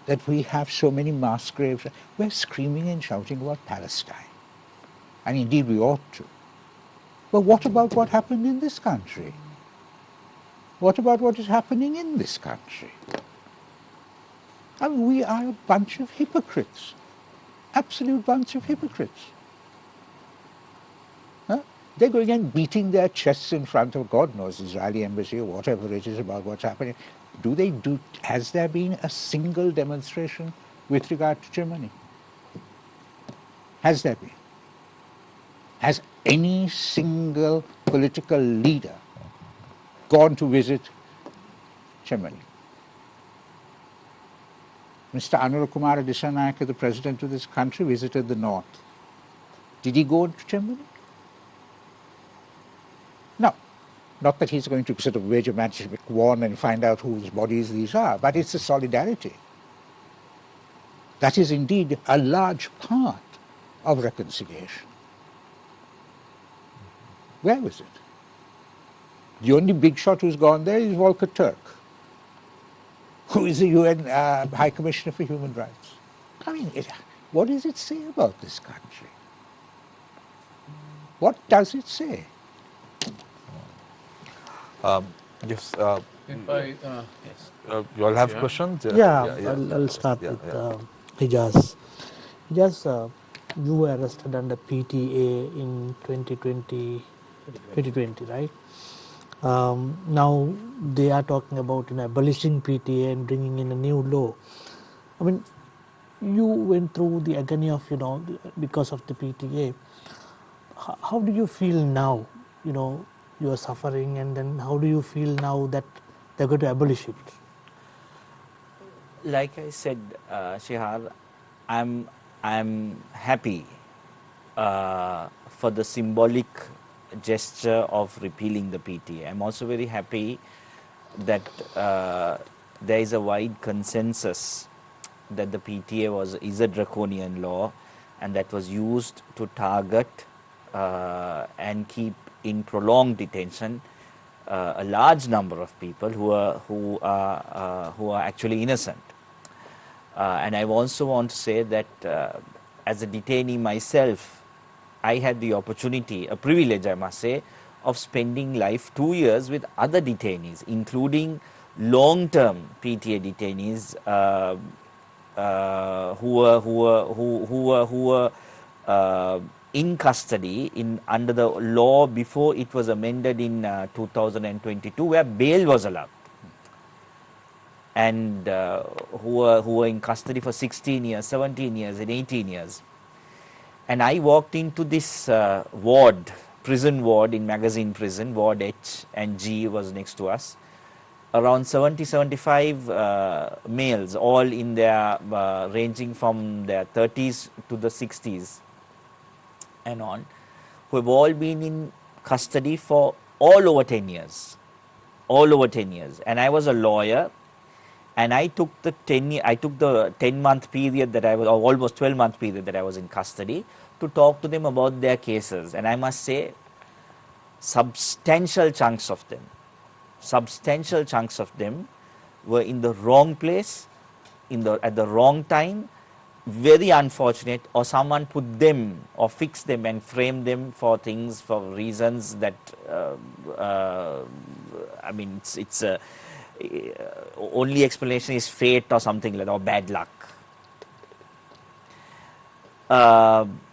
Speaker 2: that we have so many mass graves? We're screaming and shouting about Palestine. And indeed we ought to. But what about what happened in this country? What about what is happening in this country? I mean, we are a bunch of hypocrites. Absolute bunch of hypocrites. Huh? They're going and beating their chests in front of God knows, Israeli embassy or whatever it is about what's happening. Has there been a single demonstration with regard to Germany? Has there been? Has any single political leader gone to visit Germany? Mr. Anurakumara Dissanayake, the president of this country, visited the north. Did he go to Germany? No. Not that he's going to sort of wage a magic wand and find out whose bodies these are, but it's a solidarity. That is indeed a large part of reconciliation. Where was it? The only big shot who's gone there is Volker Turk, who is the UN High Commissioner for Human Rights. I mean, what does it say about this country? What does it say?
Speaker 1: Yes.
Speaker 6: If I, yes.
Speaker 1: You all have questions?
Speaker 7: I'll start with Hejaaz. Hejaaz, you were arrested under PTA in 2020, right? Now they are talking about abolishing PTA and bringing in a new law. I mean, you went through the agony of because of the PTA. How do you feel now? You are suffering, and then how do you feel now that they're going to abolish it?
Speaker 3: Like I said, Shihar, I'm happy for the symbolic gesture of repealing the PTA. I'm also very happy that there is a wide consensus that the PTA is a draconian law, and that was used to target and keep in prolonged detention a large number of people who are actually innocent. And I also want to say that as a detainee myself, I had the opportunity, a privilege I must say, of spending life 2 years with other detainees, including long-term PTA detainees who were in custody under the law before it was amended in 2022, where bail was allowed, and who were in custody for 16 years, 17 years, and 18 years. And I walked into this ward, prison ward in Magazine Prison, Ward H and G was next to us. Around 75 males, all in their, ranging from their 30s to the 60s and on, who have all been in custody for all over 10 years. All over 10 years. And I was a lawyer, and I took the 10-month period that I was, or almost 12-month period that I was in custody, to talk to them about their cases. And I must say, substantial chunks of them were in the wrong place, at the wrong time, very unfortunate, or someone put them or fixed them and framed them for things, for reasons that, I mean, it's only explanation is fate or something like that, or bad luck.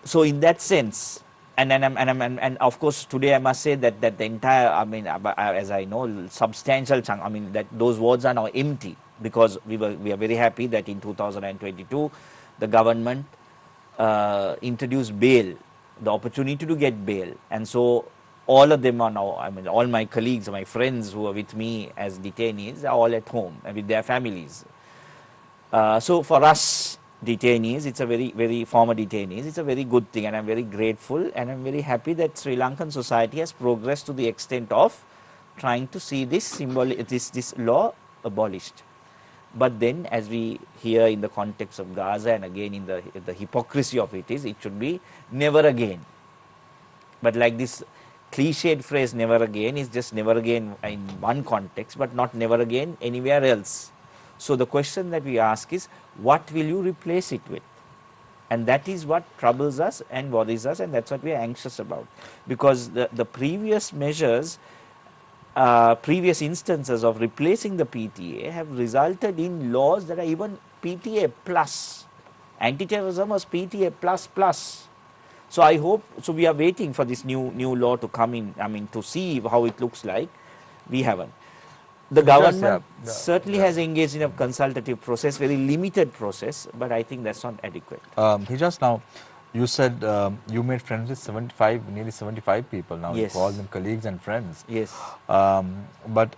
Speaker 3: So in that sense, and of course today I must say that the entire, I mean, as I know, substantial chunk, I mean, that those wards are now empty, because we are very happy that in 2022 the government introduced bail, the opportunity to get bail, and so all of them are now, I mean, all my colleagues, my friends who are with me as detainees are all at home and with their families. So for us detainees, it's a very former detainees, it's a very good thing, and I'm very grateful, and I'm very happy that Sri Lankan society has progressed to the extent of trying to see this this law abolished. But then, as we hear in the context of Gaza, and again in the hypocrisy of it is, it should be never again. But like this cliched phrase never again is just never again in one context, but not never again anywhere else. So the question that we ask is, what will you replace it with? And that is what troubles us and worries us, and that's what we are anxious about. Because the previous measures, previous instances of replacing the PTA have resulted in laws that are even PTA plus. Anti-terrorism was PTA plus plus. So I hope, so we are waiting for this new law to come in, I mean, to see how it looks like. We haven't. The government certainly has engaged in a consultative process, very limited process, but I think that's not adequate.
Speaker 1: Hejaaz, now you said you made friends with nearly 75 people. Now
Speaker 3: Yes.
Speaker 1: you call them colleagues and friends.
Speaker 3: Yes.
Speaker 1: But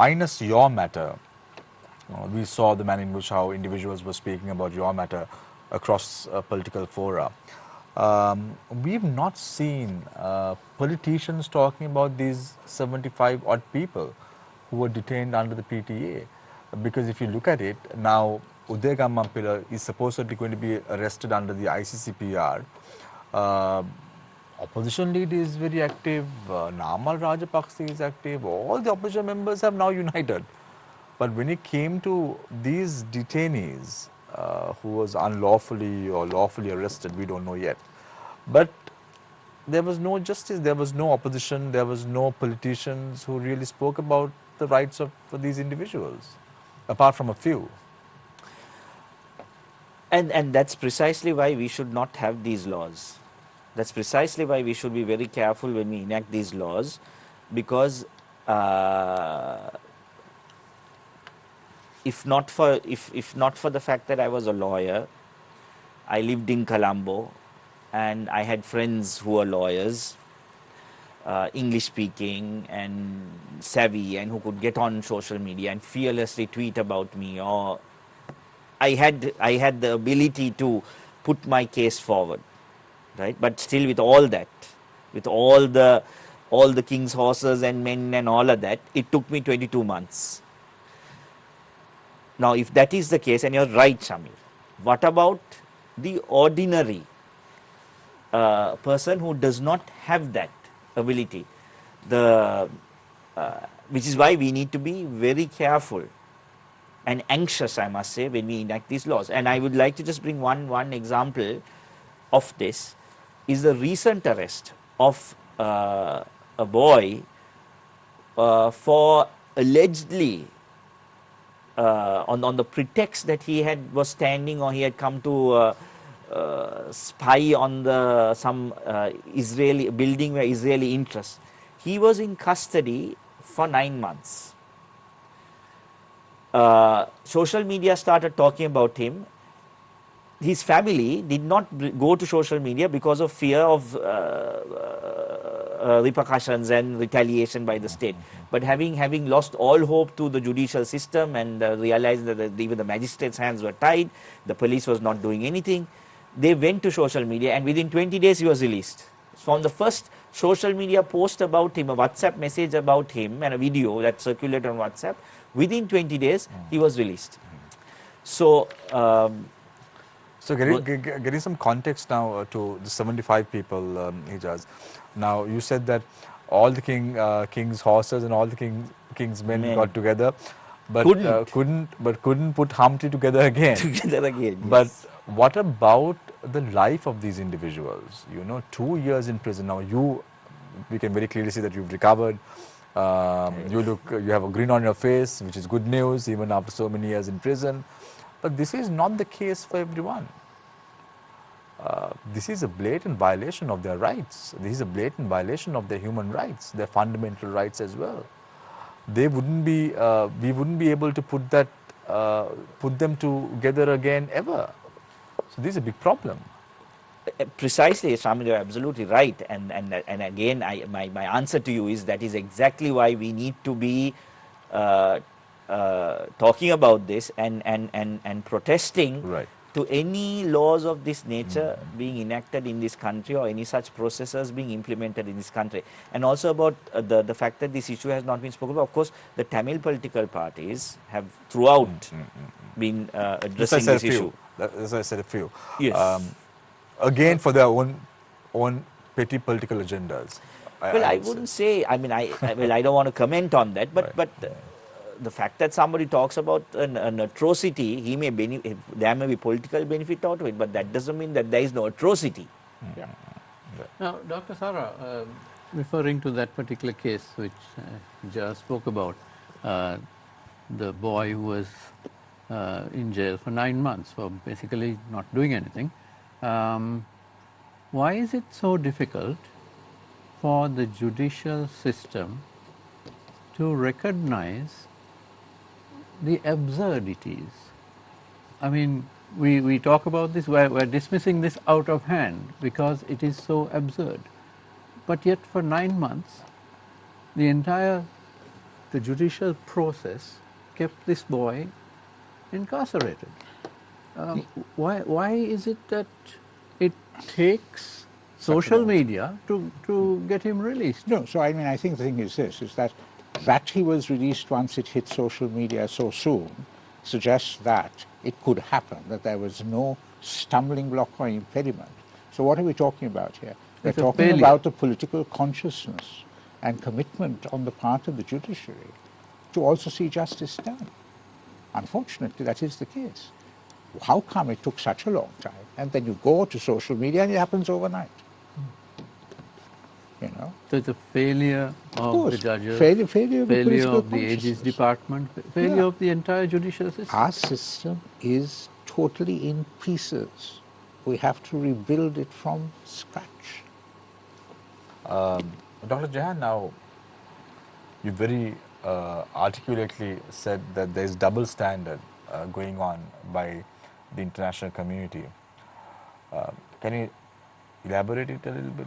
Speaker 1: minus your matter, we saw the manner in which how individuals were speaking about your matter across political fora. We've not seen politicians talking about these 75 odd people who were detained under the PTA. Because if you look at it, now Uday Gammampila is supposedly going to be arrested under the ICCPR. Opposition lead is very active, Namal Rajapaksa is active, all the opposition members have now united. But when it came to these detainees who was unlawfully or lawfully arrested, we don't know yet. But there was no justice, there was no opposition, there was no politicians who really spoke about the rights of these individuals, apart from a few.
Speaker 3: And that's precisely why we should not have these laws. That's precisely why we should be very careful when we enact these laws, because if not for the fact that I was a lawyer, I lived in Colombo, and I had friends who were lawyers, English speaking and savvy, and who could get on social media and fearlessly tweet about me, or I had the ability to put my case forward, right? But still, with all that, with all the king's horses and men and all of that, it took me 22 months. Now, if that is the case, and you're right, Shamil, what about the ordinary person who does not have that ability? Which is why we need to be very careful and anxious, I must say, when we enact these laws. And I would like to just bring one example of this. is the recent arrest of a boy for allegedly on the pretext that he was standing or he had come to spy on some Israeli building where Israeli interests. He was in custody for 9 months. Social media started talking about him. His family did not go to social media because of fear of repercussions and retaliation by the state. But having lost all hope to the judicial system and realized that even the magistrates' hands were tied, the police was not doing anything, they went to social media, and within 20 days he was released. From the first social media post about him, a WhatsApp message about him and a video that circulated on WhatsApp, within 20 days he was released. So
Speaker 1: so getting some context now to the 75 people, Hejaaz. Now you said that all the king's horses and all the king's men got together, but couldn't put Humpty together again. But
Speaker 3: yes.
Speaker 1: what about the life of these individuals? You know, 2 years in prison. Now we can very clearly see that you've recovered. You have a grin on your face, which is good news even after so many years in prison. But this is not the case for everyone. This is a blatant violation of their rights. This is a blatant violation of their human rights, their fundamental rights as well. We wouldn't be able to put them together again ever. So this is a big problem.
Speaker 3: Precisely, Shamil, you're absolutely right. And again, my answer to you is that is exactly why we need to be talking about this and protesting to any laws of this nature being enacted in this country or any such processes being implemented in this country. And also about the fact that this issue has not been spoken about. Of course, the Tamil political parties have throughout been addressing this issue.
Speaker 1: As I said, a few.
Speaker 3: Yes.
Speaker 1: Again, for their own petty political agendas.
Speaker 3: I wouldn't say. I mean, I don't want to comment on that. But the fact that somebody talks about an atrocity, there may be political benefit out of it, but that doesn't mean that there is no atrocity.
Speaker 2: Yeah.
Speaker 6: Now, Dr. Sara, referring to that particular case which Hejaaz spoke about, the boy who was in jail for 9 months for basically not doing anything. Why is it so difficult for the judicial system to recognize the absurdities? I mean, we talk about this, we're dismissing this out of hand because it is so absurd. But yet for 9 months, the judicial process kept this boy incarcerated. Why is it that it takes social media to get him released?
Speaker 2: No, so I mean, I think the thing is this, is that he was released once it hit social media so soon suggests that it could happen, that there was no stumbling block or impediment. So what are we talking about here? We're talking about the political consciousness and commitment on the part of the judiciary to also see justice done. Unfortunately, that is the case. How come it took such a long time? And then you go to social media and it happens overnight. You know?
Speaker 6: So it's a failure of the judges,
Speaker 2: failure of
Speaker 6: the Aegis department, failure of the entire judicial system.
Speaker 2: Our system is totally in pieces. We have to rebuild it from scratch.
Speaker 1: Dr. Jehan, now you very articulately said that there is double standard going on by the international community. Can you elaborate it a little bit?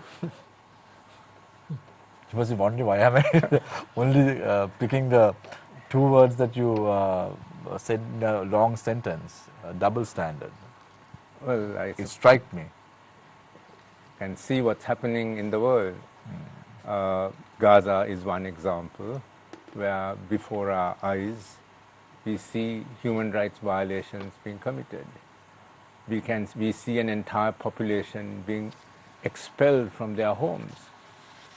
Speaker 1: You must be wondering why am I only picking the 2 words that you said in a long sentence, double standard.
Speaker 5: Well,
Speaker 1: It struck me.
Speaker 5: Can see what's happening in the world. Gaza is one example where before our eyes we see human rights violations being committed. We see an entire population being expelled from their homes,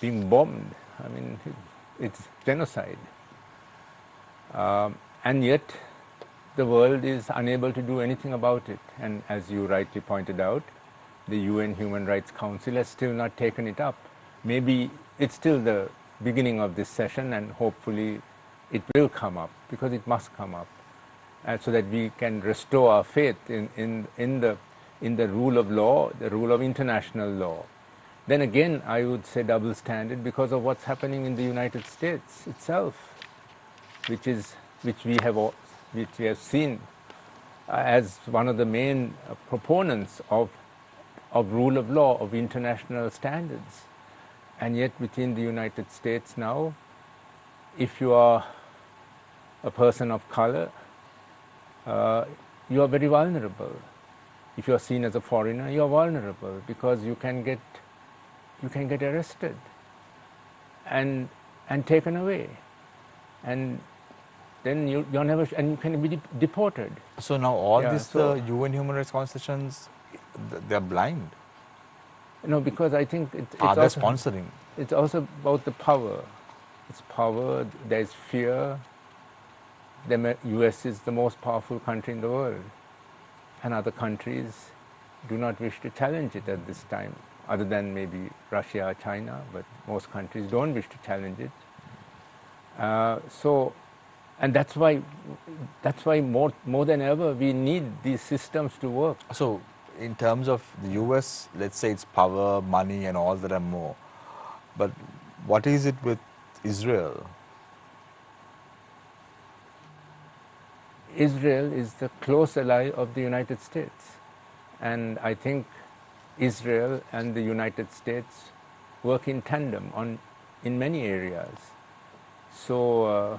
Speaker 5: being bombed. I mean, it's genocide. And yet the world is unable to do anything about it. And as you rightly pointed out, the UN Human Rights Council has still not taken it up. Maybe it's still the beginning of this session, and hopefully it will come up, because it must come up, so that we can restore our faith in the rule of law, the rule of international law. Then again, I would say double standard because of what's happening in the United States itself, which we have seen as one of the main proponents of rule of law, of international standards. And yet within the United States now, if you are a person of color, you are very vulnerable. If you are seen as a foreigner, you are vulnerable, because you can get arrested and taken away, and then you're never, and you can be deported.
Speaker 1: So now all
Speaker 5: Yeah,
Speaker 1: the UN Human Rights Constitutions, they're blind.
Speaker 5: No, because I think it's
Speaker 1: Are they
Speaker 5: also
Speaker 1: sponsoring?
Speaker 5: it's also about the power. It's power. There's fear. The US is the most powerful country in the world, and other countries do not wish to challenge it at this time, other than maybe Russia or China, but most countries don't wish to challenge it. And that's why more than ever we need these systems to work.
Speaker 1: So in terms of the US, let's say it's power, money and all that and more. But what is it with Israel?
Speaker 5: Israel is the close ally of the United States, and I think Israel and the United States work in tandem in many areas. So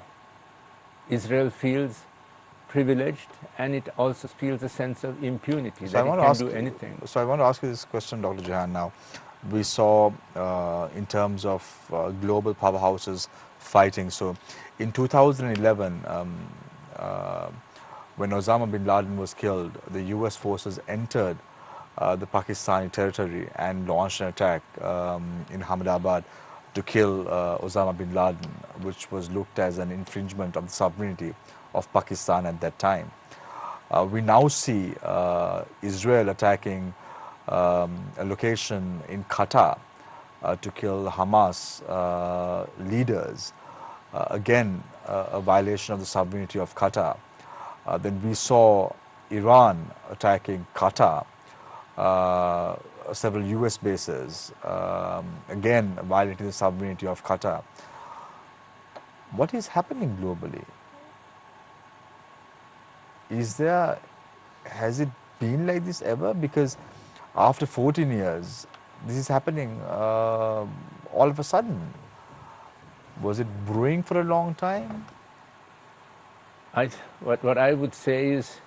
Speaker 5: Israel feels privileged, and it also feels a sense of impunity, that it can do anything.
Speaker 1: So I want to ask you this question, Dr. Jehan. Now, we saw in terms of global powerhouses fighting. So in 2011, when Osama bin Laden was killed, the US forces entered the Pakistani territory and launched an attack in Ahmedabad to kill Osama bin Laden, which was looked as an infringement of the sovereignty of Pakistan at that time. We now see Israel attacking a location in Qatar to kill Hamas leaders. Again, a violation of the sovereignty of Qatar. Then we saw Iran attacking Qatar, several US bases, again violating the sovereignty of Qatar. What is happening globally? Has it been like this ever? Because after 14 years, this is happening all of a sudden. Was it brewing for a long time?
Speaker 5: What I would say is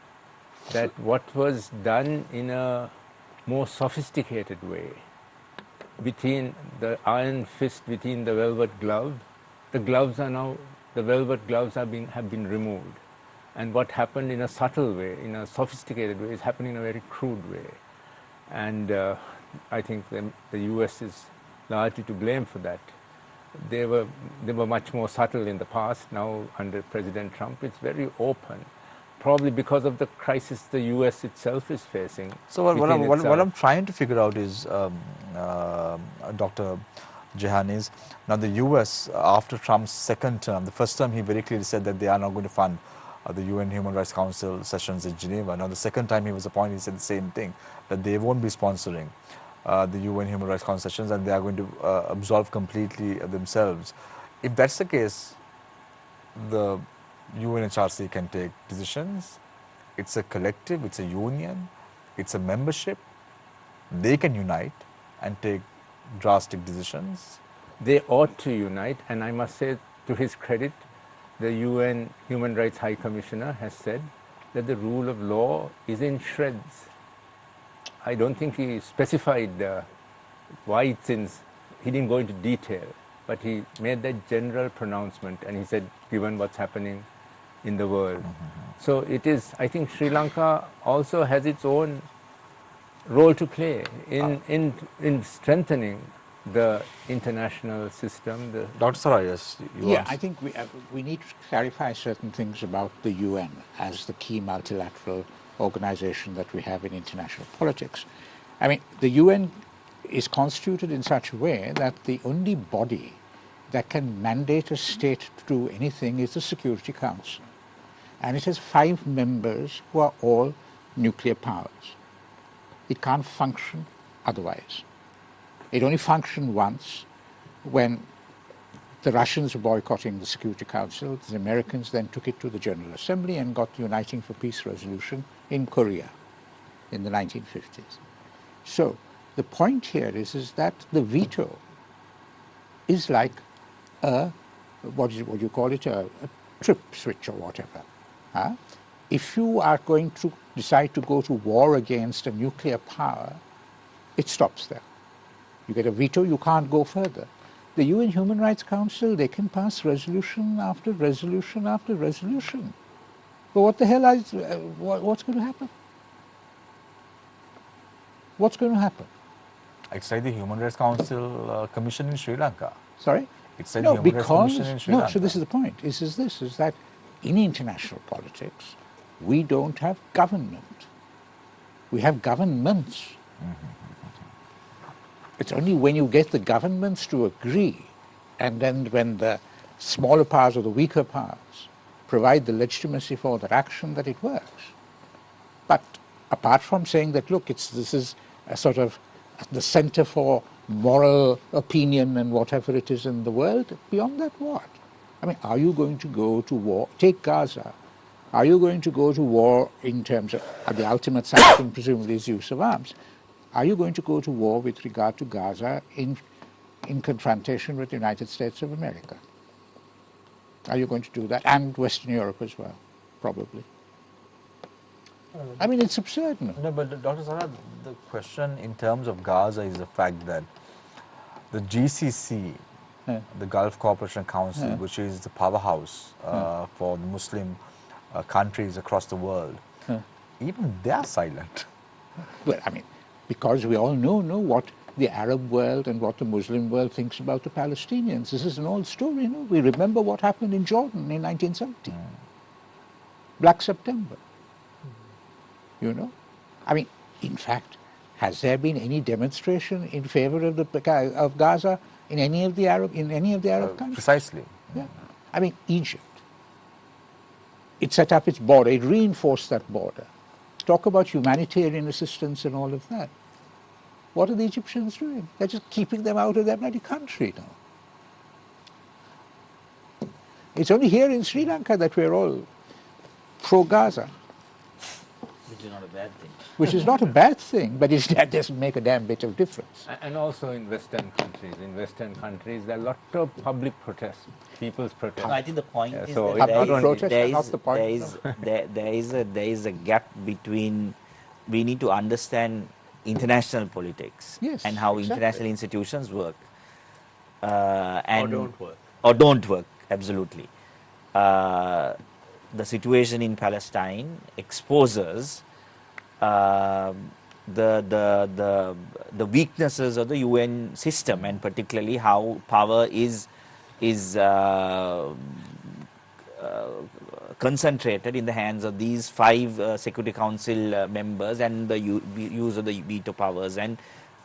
Speaker 5: that what was done in a more sophisticated way, between the iron fist, between the velvet glove, the velvet gloves have been removed. And what happened in a subtle way, in a sophisticated way, is happening in a very crude way. And I think the US is largely to blame for that. They were much more subtle in the past. Now, under President Trump, it's very open, probably because of the crisis the US itself is facing.
Speaker 1: So what I'm trying to figure out is, Dr. Jehan, is now the US, after Trump's second term, the first term he very clearly said that they are not going to fund the UN Human Rights Council sessions in Geneva. Now the second time he was appointed, he said the same thing, that they won't be sponsoring the UN Human Rights Council sessions, and they are going to absolve completely themselves. If that's the case, the UNHRC can take decisions. It's a collective, it's a union, it's a membership. They can unite and take drastic decisions.
Speaker 5: They ought to unite, and I must say, to his credit, the UN Human Rights High Commissioner has said that the rule of law is in shreds. I don't think he specified why it's in, he didn't go into detail, but he made that general pronouncement, and he said, given what's happening in the world. So it is, I think Sri Lanka also has its own role to play in strengthening the international system.
Speaker 1: Dr. Sara, yes.
Speaker 2: I think we need to clarify certain things about the UN as the key multilateral organization that we have in international politics. I mean, the UN is constituted in such a way that the only body that can mandate a state to do anything is the Security Council. And it has 5 members who are all nuclear powers. It can't function otherwise. It only functioned once when the Russians were boycotting the Security Council. The Americans then took it to the General Assembly and got the Uniting for Peace resolution in Korea in the 1950s. So the point here is that the veto is like a, what do you call it, a trip switch or whatever. Huh? If you are going to decide to go to war against a nuclear power, it stops there. You get a veto, you can't go further. The UN Human Rights Council, they can pass resolution after resolution after resolution. But what the hell is, what's going to happen? What's going to happen?
Speaker 1: It's like the Human Rights Council Commission in Sri Lanka.
Speaker 2: Sorry?
Speaker 1: It's like
Speaker 2: No,
Speaker 1: the Human Rights Commission in
Speaker 2: because,
Speaker 1: Sri
Speaker 2: no,
Speaker 1: Lanka.
Speaker 2: so this is the point, is that in international politics, we don't have government. We have governments. It's only when you get the governments to agree, and then when the smaller powers or the weaker powers provide the legitimacy for their action, that it works. But apart from saying that, look, this is a sort of the center for moral opinion and whatever it is in the world, beyond that, what? I mean, are you going to go to war? Take Gaza. Are you going to go to war in terms of the ultimate sanction, presumably, is use of arms? Are you going to go to war with regard to Gaza in confrontation with the United States of America? Are you going to do that? And Western Europe as well, probably. I mean, it's absurd.
Speaker 1: No, but Dr. Sara, the question in terms of Gaza is the fact that the GCC, the Gulf Cooperation Council, which is the powerhouse for the Muslim countries across the world, even they are silent.
Speaker 2: Well, I mean, because we all know what the Arab world and what the Muslim world thinks about the Palestinians. This is an old story, no? We remember what happened in Jordan in 1970. Black September. You know? I mean, in fact, has there been any demonstration in favor of Gaza in any of the Arab countries?
Speaker 1: Precisely.
Speaker 2: Yeah. I mean, Egypt. It set up its border. It reinforced that border. Talk about humanitarian assistance and all of that. What are the Egyptians doing? They're just keeping them out of their bloody country now. It's only here in Sri Lanka that we're all pro-Gaza.
Speaker 3: Which is not a bad thing.
Speaker 2: Which is not a bad thing, but that doesn't make a damn bit of difference.
Speaker 5: And also in Western countries. In Western countries, there are a lot of public protests, people's protests.
Speaker 3: No, I think the point is
Speaker 5: so
Speaker 3: that
Speaker 2: not the point.
Speaker 3: there is a gap between, we need to understand international politics and how international institutions work. And or don't work, absolutely. The situation in Palestine exposes the weaknesses of the UN system, and particularly how power is concentrated in the hands of these 5 Security Council members, and the use of the veto powers, and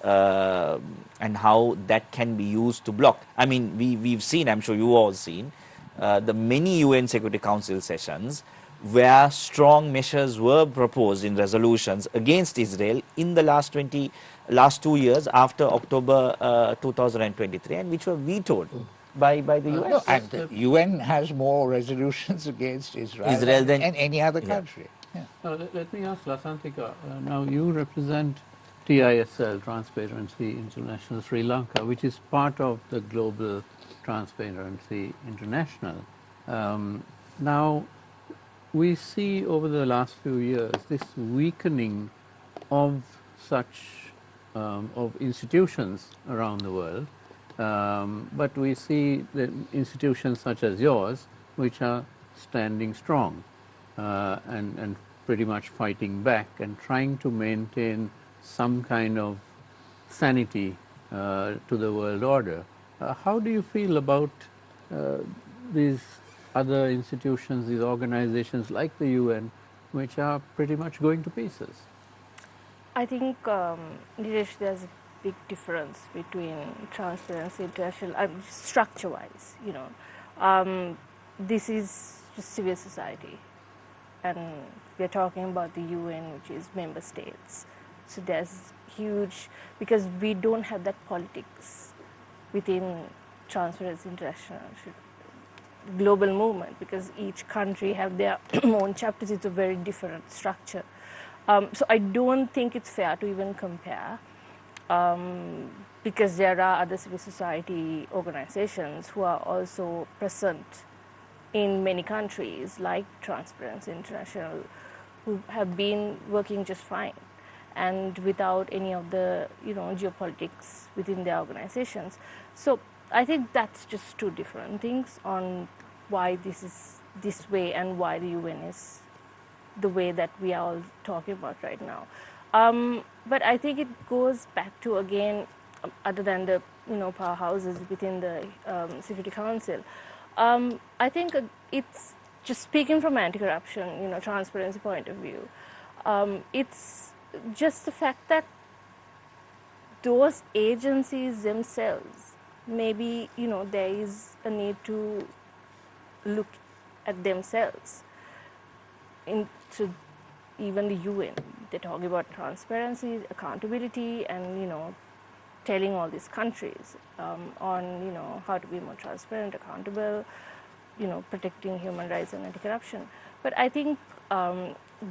Speaker 3: how that can be used to block. I mean, we've seen, I'm sure you all seen, the many UN Security Council sessions where strong measures were proposed in resolutions against Israel in the last 2 years after October 2023, and which were vetoed by the US.
Speaker 2: No, and the UN has more resolutions against Israel than any other country. Yeah.
Speaker 6: Let me ask Lasanthika, now you represent TISL, Transparency International Sri Lanka, which is part of the global Transparency International. Now, we see over the last few years this weakening of of institutions around the world, but we see the institutions such as yours, which are standing strong and pretty much fighting back and trying to maintain some kind of sanity to the world order. How do you feel about these other institutions, these organizations like the UN, which are pretty much going to pieces?
Speaker 4: I think, Nilesh, there's a big difference between Transparency International, structure-wise, this is just civil society, and we're talking about the UN, which is member states. So there's huge, because we don't have that politics within Transparency International global movement, because each country have their own chapters. It's a very different structure. So I don't think it's fair to even compare, because there are other civil society organizations who are also present in many countries, like Transparency International, who have been working just fine and without any of the geopolitics within their organizations. So I think that's just two different things on why this is this way and why the UN is the way that we are all talking about right now. But I think it goes back to, again, other than the powerhouses within the Security Council, I think it's just speaking from anti-corruption, transparency point of view. It's just the fact that those agencies themselves, maybe there is a need to look at themselves. Into even the UN, they're talking about transparency, accountability, and telling all these countries on how to be more transparent, accountable, protecting human rights and anti-corruption. But I think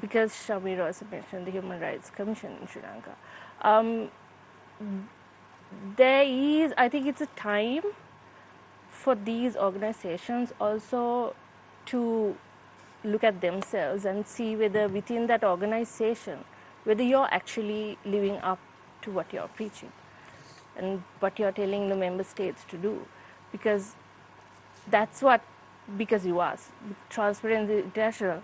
Speaker 4: because Shamir also mentioned the Human Rights Commission in Sri Lanka, I think it's a time for these organizations also to look at themselves and see whether within that organization, whether you're actually living up to what you're preaching and what you're telling the member states to do. Because because you asked, Transparency International,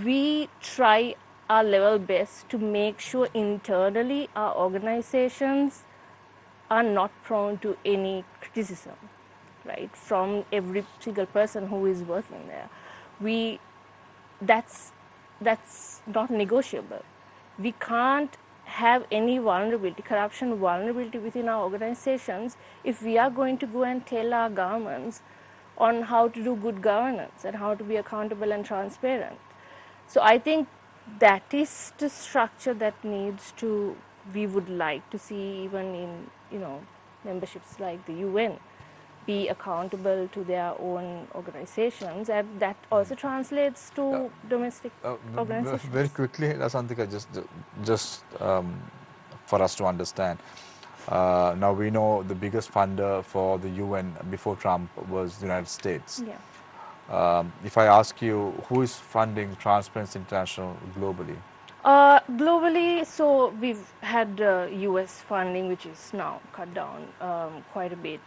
Speaker 4: we try our level best to make sure internally our organizations are not prone to any criticism, right, from every single person who is working there. That's not negotiable. We can't have any vulnerability, corruption vulnerability within our organizations if we are going to go and tell our governments on how to do good governance and how to be accountable and transparent. So I think that is the structure that we would like to see even in, memberships like the UN, be accountable to their own organizations, and that also translates to domestic organizations.
Speaker 1: Very quickly, Lasanthika, just for us to understand. Now we know the biggest funder for the UN before Trump was the United States.
Speaker 4: Yeah.
Speaker 1: If I ask you, who is funding Transparency International globally?
Speaker 4: Globally, so we've had US funding, which is now cut down quite a bit.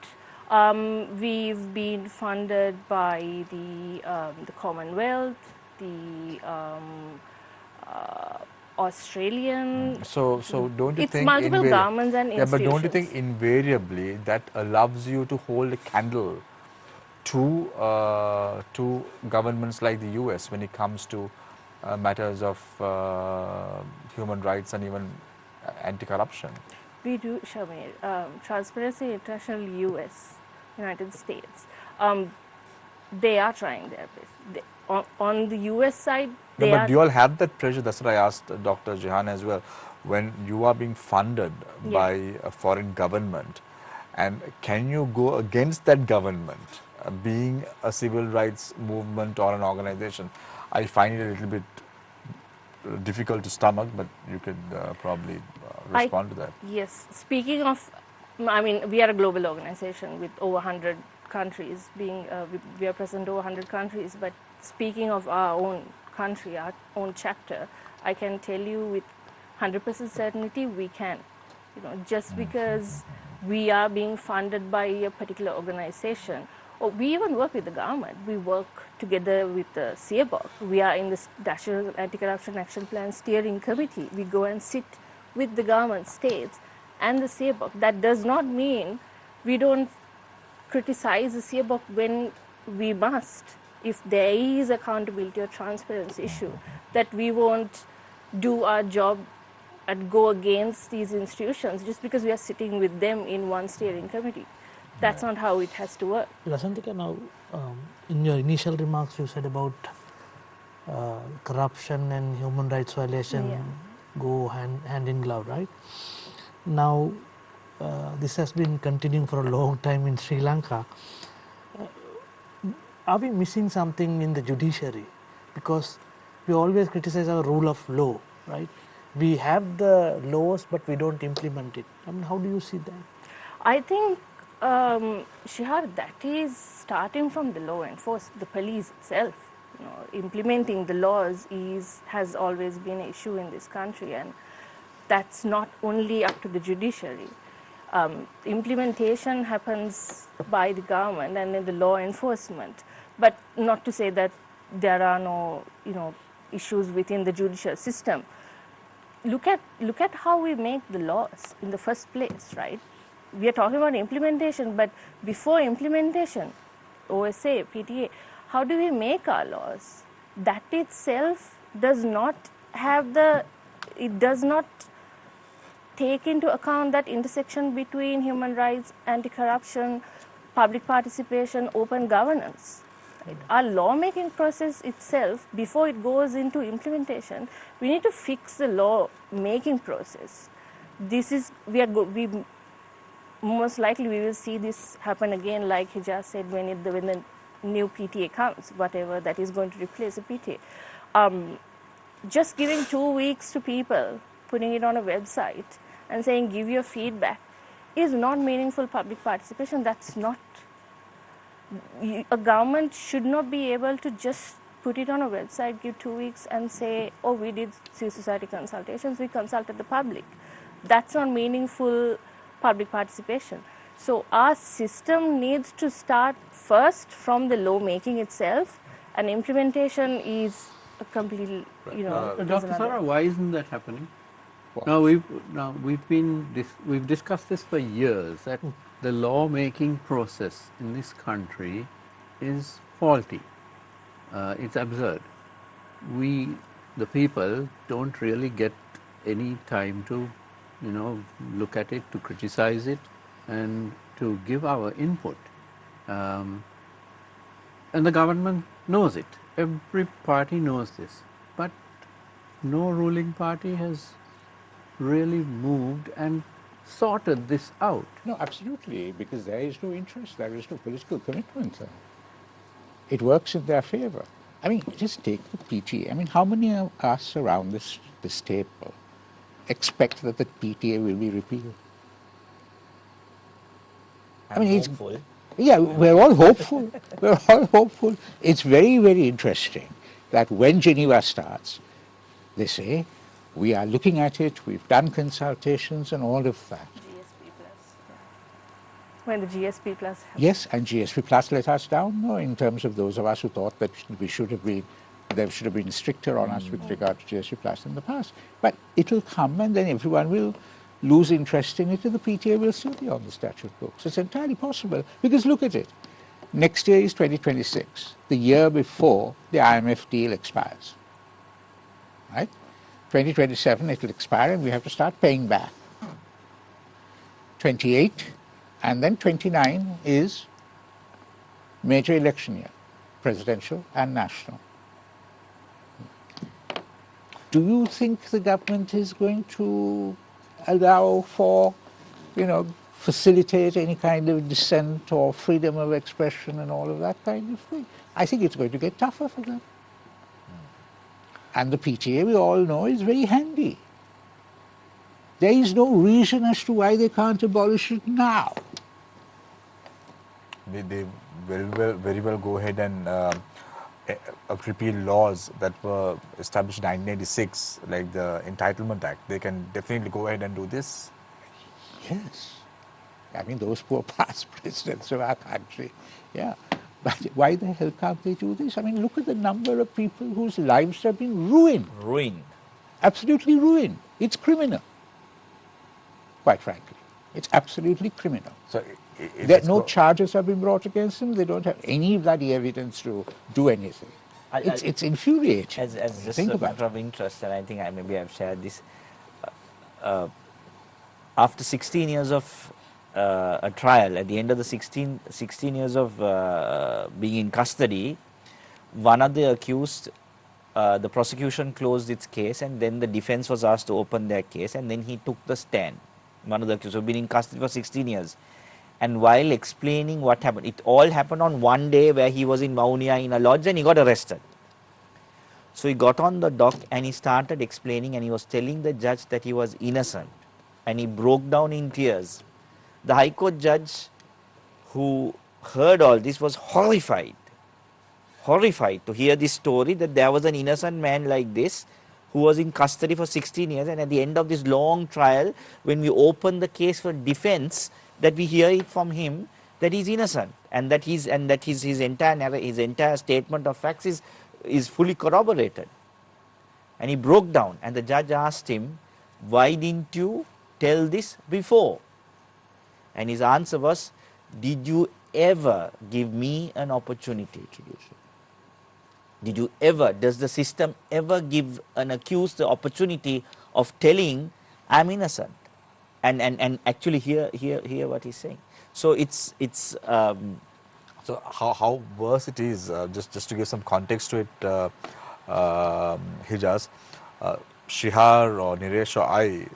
Speaker 4: We've been funded by the Commonwealth, the Australian.
Speaker 1: So don't you
Speaker 4: it's
Speaker 1: think
Speaker 4: multiple governments and institutions.
Speaker 1: Yeah, but don't you think invariably that allows you to hold a candle to governments like the US when it comes to matters of human rights and even anti-corruption?
Speaker 4: We do, Shamir. Transparency International US, United States, they are trying their best. On the US side,
Speaker 1: but do you all have that pressure? That's what I asked Dr. Jehan as well. When you are being funded by a foreign government, and can you go against that government, being a civil rights movement or an organization? I find it a little bit difficult to stomach, but you could probably respond to that.
Speaker 4: Yes. Speaking of, we are a global organization with over 100 countries. We are present over 100 countries. But speaking of our own country, our own chapter, I can tell you with 100% certainty we can. Just because we are being funded by a particular organization, or we even work with the government. We work together with the CIABOC. We are in the National Anti-Corruption Action Plan Steering Committee. We go and sit with the government, states, and the CIABOC. That does not mean we don't criticize the CIABOC when we must. If there is accountability or transparency issue, that we won't do our job and go against these institutions just because we are sitting with them in one steering committee. That's not how it has to work.
Speaker 7: Lasanthika, now in your initial remarks you said about corruption and human rights violation go hand in glove, right? Now this has been continuing for a long time in Sri Lanka. Are we missing something in the judiciary? Because we always criticize our rule of law, right? We have the laws but we don't implement it. I mean, how do you see that?
Speaker 4: I think, Shihar, that is starting from the law enforcement, the police itself. You know, implementing the laws has always been an issue in this country, and that's not only up to the judiciary. Implementation happens by the government and then the law enforcement, but not to say that there are no, issues within the judicial system. Look at how we make the laws in the first place, right? We are talking about implementation, but before implementation, OSA, PTA, how do we make our laws? That itself does not take into account that intersection between human rights, anti-corruption, public participation, open governance. Right? Our lawmaking process itself, before it goes into implementation, we need to fix the law-making process. Most likely we will see this happen again, like Hejaaz said, when the new PTA comes, whatever that is going to replace the PTA. Just giving 2 weeks to people, putting it on a website and saying give your feedback is not meaningful public participation. That's not. A government should not be able to just put it on a website, give 2 weeks and say, oh, we did civil society consultations, we consulted the public. That's not meaningful public participation. So our system needs to start first from the law making itself, and implementation is a completely,
Speaker 6: Dr. Sara, why isn't that happening? We've discussed this for years, that the law making process in this country is faulty. It's absurd. We, the people, don't really get any time to look at it, to criticize it, and to give our input. And the government knows it. Every party knows this. But no ruling party has really moved and sorted this out.
Speaker 8: No, absolutely, because there is no interest, there is no political commitment. It works in their favor. I mean, just take the PTA. I mean, how many of us around this table expect that the PTA will be repealed?
Speaker 9: Hopeful.
Speaker 8: We're all hopeful. We're all hopeful. It's very, very interesting that when Geneva starts, they say, we are looking at it, we've done consultations and all of that.
Speaker 4: GSP Plus. Yeah. When the GSP Plus happens.
Speaker 8: Yes, and GSP Plus let us down, no, in terms of those of us who thought that there should have been stricter on us with regard to GSP Plus in the past. But it will come and then everyone will lose interest in it and the PTA will still be on the statute books. It's entirely possible, because look at it. Next year is 2026, the year before the IMF deal expires, right? 2027 it will expire and we have to start paying back. 28 and then 29 is major election year, presidential and national. Do you think the government is going to allow for, facilitate any kind of dissent or freedom of expression and all of that kind of thing? I think it's going to get tougher for them. And the PTA, we all know, is very handy. There is no reason as to why they can't abolish it now.
Speaker 1: They very well go ahead and repeal laws that were established in 1986, like the Entitlement Act. They can definitely go ahead and do this.
Speaker 8: Yes. I mean, those poor past presidents of our country. Yeah. But why the hell can't they do this? I mean, look at the number of people whose lives have been ruined.
Speaker 3: Ruined.
Speaker 8: Absolutely ruined. It's criminal, quite frankly. It's absolutely criminal.
Speaker 1: So
Speaker 8: no charges have been brought against them. They don't have any bloody evidence to do anything. It's infuriating.
Speaker 3: As just a matter of interest, and I think maybe I've shared this, after 16 years of a trial, at the end of the 16 years of being in custody, one of the accused, the prosecution closed its case, and then the defense was asked to open their case, and then he took the stand. One of the accused who had been in custody for 16 years. And while explaining what happened, it all happened on one day where he was in Vaunia in a lodge and he got arrested. So he got on the dock and he started explaining, and he was telling the judge that he was innocent, and he broke down in tears. The High Court judge who heard all this was horrified to hear this story, that there was an innocent man like this who was in custody for 16 years, and at the end of this long trial, when we open the case for defense, that we hear it from him that he's innocent, and that his entire statement of facts is fully corroborated. And he broke down, and the judge asked him, "Why didn't you tell this before?" And his answer was, "Did you ever give me an opportunity to do so? Did you ever, does the system ever give an accused the opportunity of telling, I'm innocent?" And actually hear what he's saying. So it's
Speaker 1: So how worse it is, just to give some context to it, Hejaaz, Shihar or Niresh or I,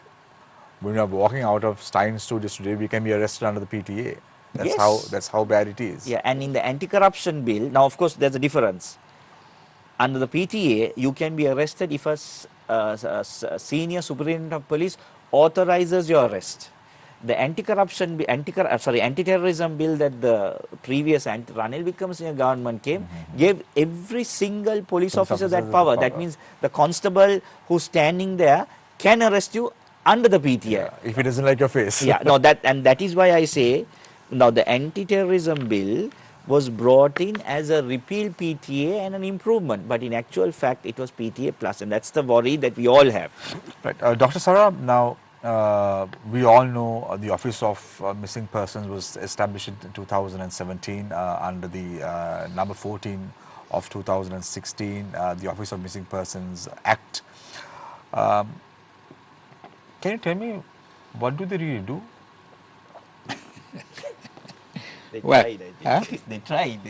Speaker 1: when we are walking out of Stein Studios today, we can be arrested under the PTA. That's how bad it is.
Speaker 3: Yeah, and in the anti-corruption bill, now of course there's a difference. Under the PTA, you can be arrested if a senior superintendent of police authorizes your arrest. The anti-corruption, anti-terrorism bill that the previous Ranil Wickremesinghe government came, gave every single police officer that power. That means the constable who's standing there can arrest you under the PTA.
Speaker 1: Yeah, if he doesn't like your face.
Speaker 3: Yeah, no, that is why I say, now the anti-terrorism bill was brought in as a repeal PTA and an improvement, but in actual fact it was PTA plus, and that's the worry that we all have.
Speaker 1: Right, Dr. Sara, now we all know the Office of Missing Persons was established in 2017 under the number 14 of 2016, the Office of Missing Persons Act. Can you tell me, what do they really do?
Speaker 3: They
Speaker 8: Well,
Speaker 3: tried, I think. They tried.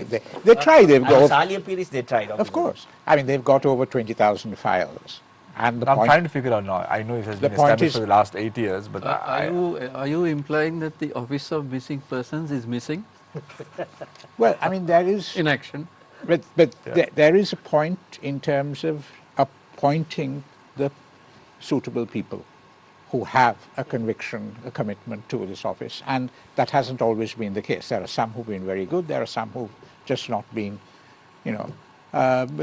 Speaker 8: They tried. They've got.
Speaker 3: Salia Piris, they tried.
Speaker 8: Of course. I mean, they've got over 20,000 files. And the
Speaker 1: I'm
Speaker 8: point,
Speaker 1: trying to figure out now. I know it has been
Speaker 8: point
Speaker 1: established
Speaker 8: is-
Speaker 1: for the last 8 years, but
Speaker 6: Are you implying that the Office of Missing Persons is missing
Speaker 8: well, I mean, there is,
Speaker 6: in action?
Speaker 8: but there is a point in terms of appointing the suitable people who have a conviction, a commitment to this office, and that hasn't always been the case. There are some who've been very good, there are some who've just not been,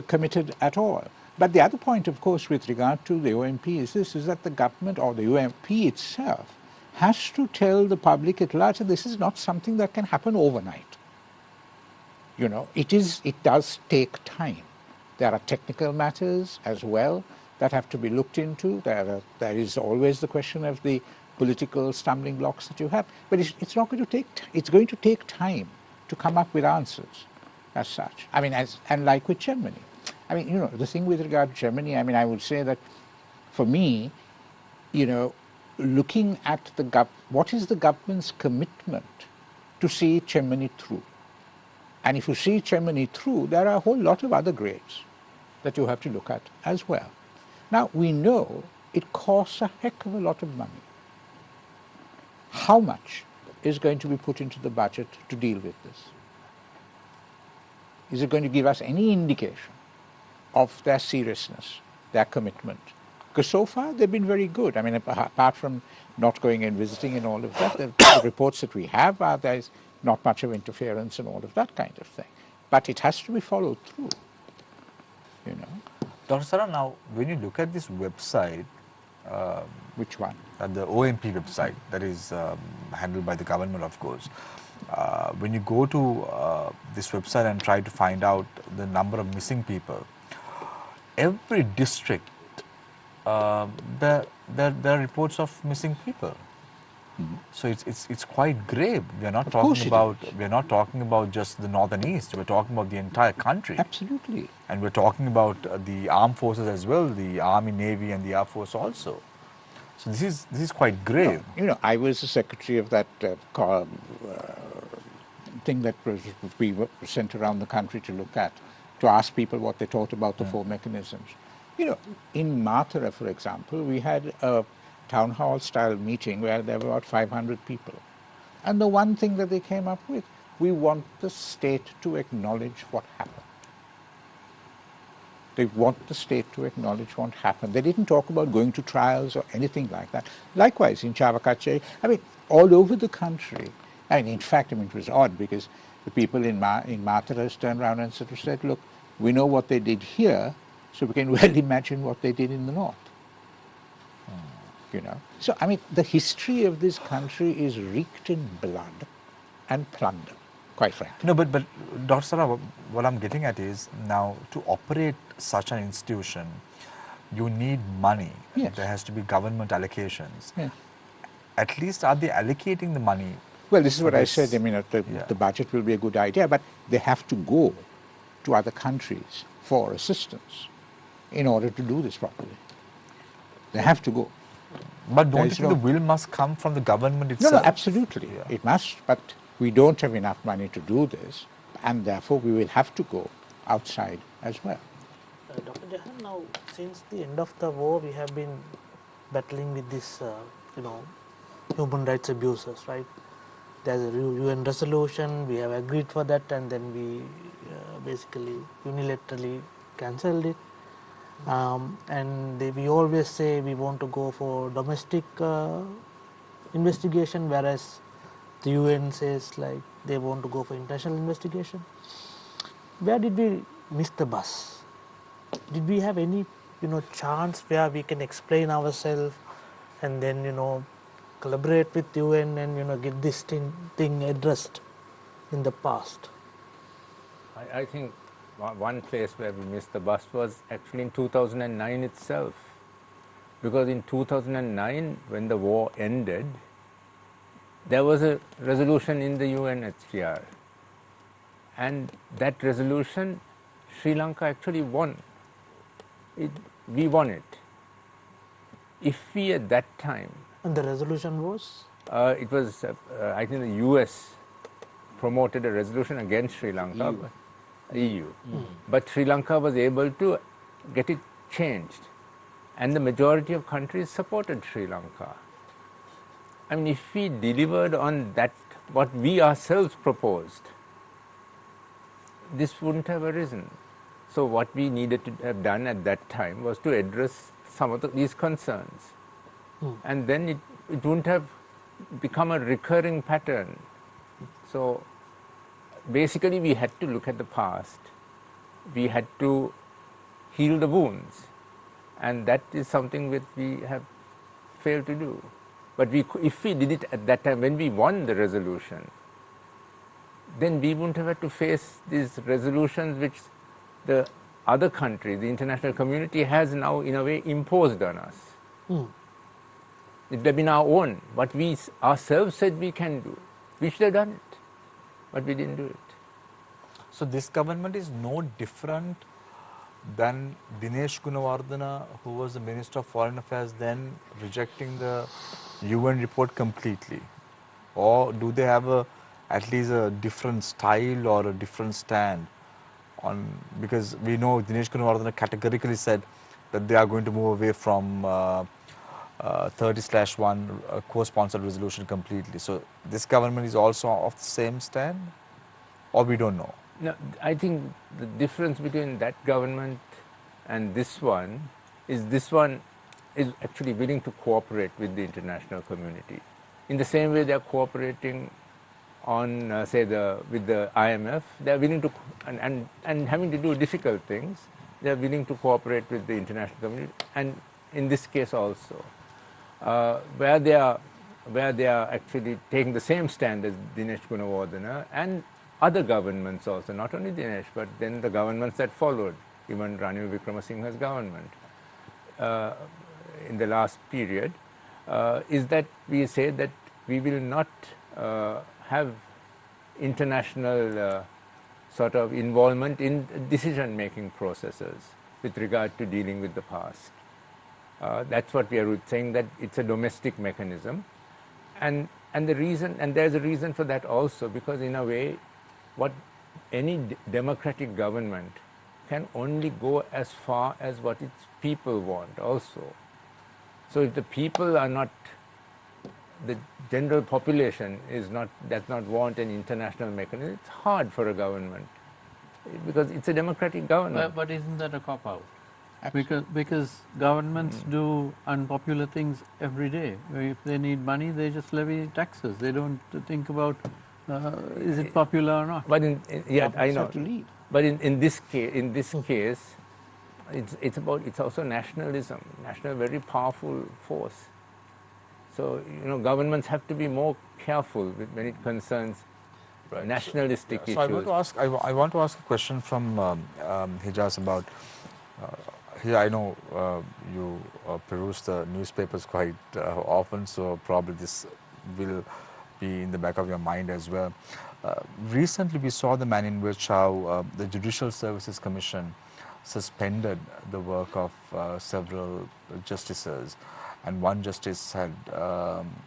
Speaker 8: committed at all. But the other point, of course, with regard to the OMP is this, is that the government or the OMP itself has to tell the public at large that this is not something that can happen overnight. It does take time. There are technical matters as well that have to be looked into. There is always the question of the political stumbling blocks that you have. But it's not going to take, it's going to take time to come up with answers as such. I mean, and like with Germany. I mean, the thing with regard to Germany, I mean, I would say that for me, looking at what is the government's commitment to see Germany through? And if you see Germany through, there are a whole lot of other grades that you have to look at as well. Now, we know it costs a heck of a lot of money. How much is going to be put into the budget to deal with this? Is it going to give us any indication of their seriousness, their commitment? Because so far they've been very good. I mean, apart from not going and visiting and all of that, the reports that we have are there's not much of interference and all of that kind of thing. But it has to be followed through,
Speaker 1: Dr. Sara, now when you look at this website,
Speaker 8: Which one?
Speaker 1: the OMP website that is handled by the government, of course, when you go to this website and try to find out the number of missing people, every district there are reports of missing people. So it's quite grave. We are not talking about just the north and east. We're talking about the entire country.
Speaker 8: Absolutely.
Speaker 1: And we're talking about the armed forces as well, the Army, Navy, and the Air Force also. So this is quite grave.
Speaker 8: You know, I was the secretary of that thing that we were sent around the country to look at, to ask people what they thought about the four mechanisms. You know, in Mathura, for example, we had a town hall style meeting where there were about 500 people. And the one thing that they came up with, we want the state to acknowledge what happened. They want the state to acknowledge what happened. They didn't talk about going to trials or anything like that. Likewise, in Chavakache, I mean, all over the country. I mean, in fact, I mean, it was odd because the people in Mathura turned around and sort of said, look, we know what they did here, so we can well imagine what they did in the north. You know? So, I mean, the history of this country is reeked in blood and plunder, quite frankly.
Speaker 1: No, but Dr. Sara, what I'm getting at is now to operate such an institution, you need money.
Speaker 8: Yes.
Speaker 1: There has to be government allocations.
Speaker 8: Yeah.
Speaker 1: At least are they allocating the money?
Speaker 8: Well, this is what I
Speaker 1: this?
Speaker 8: said. I mean, the budget will be a good idea, but they have to go to other countries for assistance in order to do this properly. They have to go.
Speaker 1: But don't you think the will must come from the government
Speaker 8: No,
Speaker 1: itself?
Speaker 8: no, absolutely.
Speaker 1: Yeah.
Speaker 8: It must, but we don't have enough money to do this, and therefore we will have to go outside as well.
Speaker 7: Dr. Jehan, now since the end of the war, we have been battling with this, human rights abuses, right? There's a UN resolution, we have agreed for that, and then we basically unilaterally cancelled it. And we always say we want to go for domestic investigation, whereas the UN says like they want to go for international investigation. Where did we miss the bus? Did we have any chance where we can explain ourselves and then collaborate with UN and get this thing addressed in the past?
Speaker 5: I think one place where we missed the bus was actually in 2009 itself. Because in 2009, when the war ended, there was a resolution in the UNHCR. And that resolution, Sri Lanka actually won. We won it. If we at that time...
Speaker 7: And the resolution was?
Speaker 5: It was, I think the US promoted a resolution against Sri Lanka. EU. But Sri Lanka was able to get it changed, and the majority of countries supported Sri Lanka. I mean, if we delivered on that, what we ourselves proposed, this wouldn't have arisen. So what we needed to have done at that time was to address some of these concerns. And then it wouldn't have become a recurring pattern. So basically, we had to look at the past. We had to heal the wounds. And that is something that we have failed to do. But if we did it at that time, when we won the resolution, then we wouldn't have had to face these resolutions which the other countries, the international community, has now in a way imposed on us. It would have been our own. What we ourselves said we can do. We should have done it. But we didn't do it.
Speaker 1: So this government is no different than Dinesh Gunawardena, who was the Minister of Foreign Affairs then, rejecting the UN report completely? Or do they have at least a different style or a different stand on, because we know Dinesh Gunawardena categorically said that they are going to move away from 30/1 co-sponsored resolution completely. So this government is also of the same stand, or we don't know?
Speaker 5: No, I think the difference between that government and this one is actually willing to cooperate with the international community. In the same way they are cooperating on, with the IMF, they are willing to, and having to do difficult things, they are willing to cooperate with the international community, and in this case also. Where they are actually taking the same stand as Dinesh Gunawardena and other governments also, not only Dinesh, but then the governments that followed, even Ranil Wickremesinghe's government in the last period, is that we say that we will not have international sort of involvement in decision-making processes with regard to dealing with the past. That's what we are saying, that it's a domestic mechanism. And the reason, and there's a reason for that also, because in a way, what any democratic government can only go as far as what its people want also. So if the people are not, the general population does not want an international mechanism, it's hard for a government, because it's a democratic government.
Speaker 6: But isn't that a cop-out? Because governments do unpopular things every day. If they need money, they just levy taxes. They don't think about is it popular or not.
Speaker 5: But I know.
Speaker 8: to lead.
Speaker 5: But in this case, it's also nationalism, very powerful force. So governments have to be more careful when it concerns nationalistic issues.
Speaker 1: So I want to ask a question from Hejaaz about. Here I know you peruse the newspapers quite often, so probably this will be in the back of your mind as well. Recently we saw the manner in which how the Judicial Services Commission suspended the work of several justices, and one justice had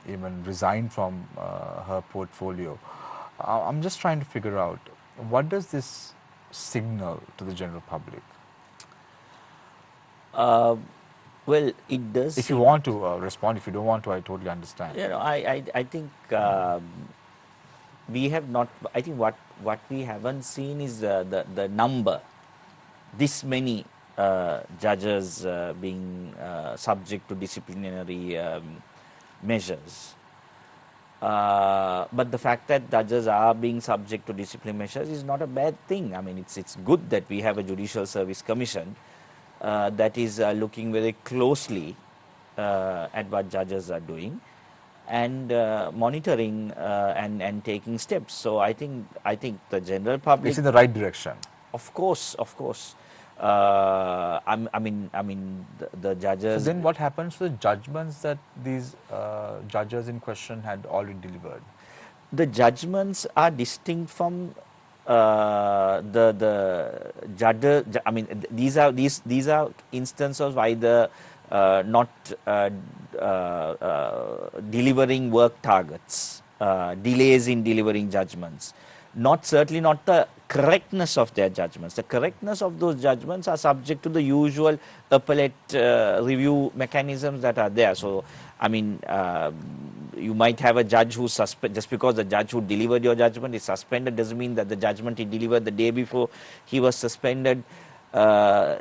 Speaker 1: even resigned from her portfolio. I'm just trying to figure out, what does this signal to the general public?
Speaker 3: Well, it does.
Speaker 1: If you want to respond, if you don't want to, I totally understand.
Speaker 3: I think we have not. I think what we haven't seen is the number. This many judges being subject to disciplinary measures. But the fact that judges are being subject to disciplinary measures is not a bad thing. I mean, it's good that we have a Judicial Service Commission that is looking very closely at what judges are doing and monitoring and taking steps. So I think the general public,
Speaker 1: it's in the right direction.
Speaker 3: Of course. I mean the judges.
Speaker 1: So then what happens to the judgments that these judges in question had already delivered?
Speaker 3: The judgments are distinct from the judge. I mean, these are instances either not delivering work targets, delays in delivering judgments, certainly not the correctness of their judgments. The correctness of those judgments are subject to the usual appellate review mechanisms that are there. So, I mean, you might have a judge who just because the judge who delivered your judgment is suspended doesn't mean that the judgment he delivered the day before he was suspended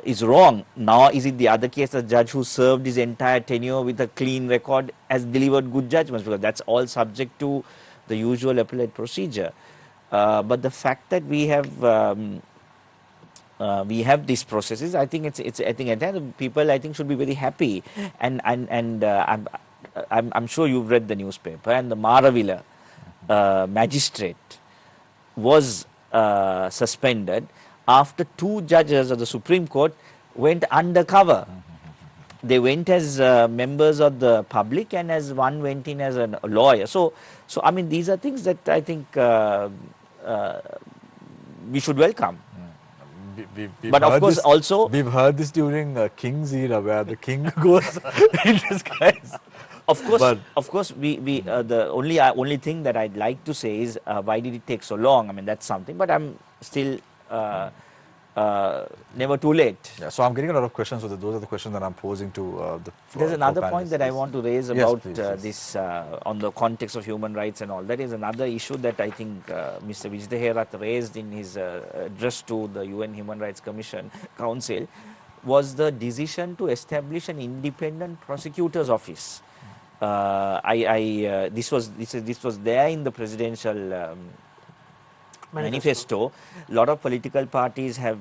Speaker 3: is wrong. Now, is it the other case, the judge who served his entire tenure with a clean record has delivered good judgments? Because that's all subject to the usual appellate procedure. But the fact that we have these processes, I think people should be very happy, and I'm sure you've read the newspaper, and the Maravilla magistrate was suspended after two judges of the Supreme Court went undercover. They went as members of the public, and as one went in as a lawyer. So I mean, these are things that I think we should welcome. But of course, also
Speaker 1: we've heard this during King's era, where the king goes in disguise.
Speaker 3: Of course, the only thing that I'd like to say is why did it take so long? I mean, that's something, but I'm still never too late.
Speaker 1: Yeah, so I'm getting a lot of questions, so those are the questions that I'm posing to the
Speaker 3: There's another point that I want to raise about
Speaker 1: please.
Speaker 3: this on the context of human rights and all. That is another issue that I think Mr. Hettiarachchi raised in his address to the UN Human Rights Council, was the decision to establish an independent prosecutor's office. This was there in the presidential manifesto. A lot of political parties have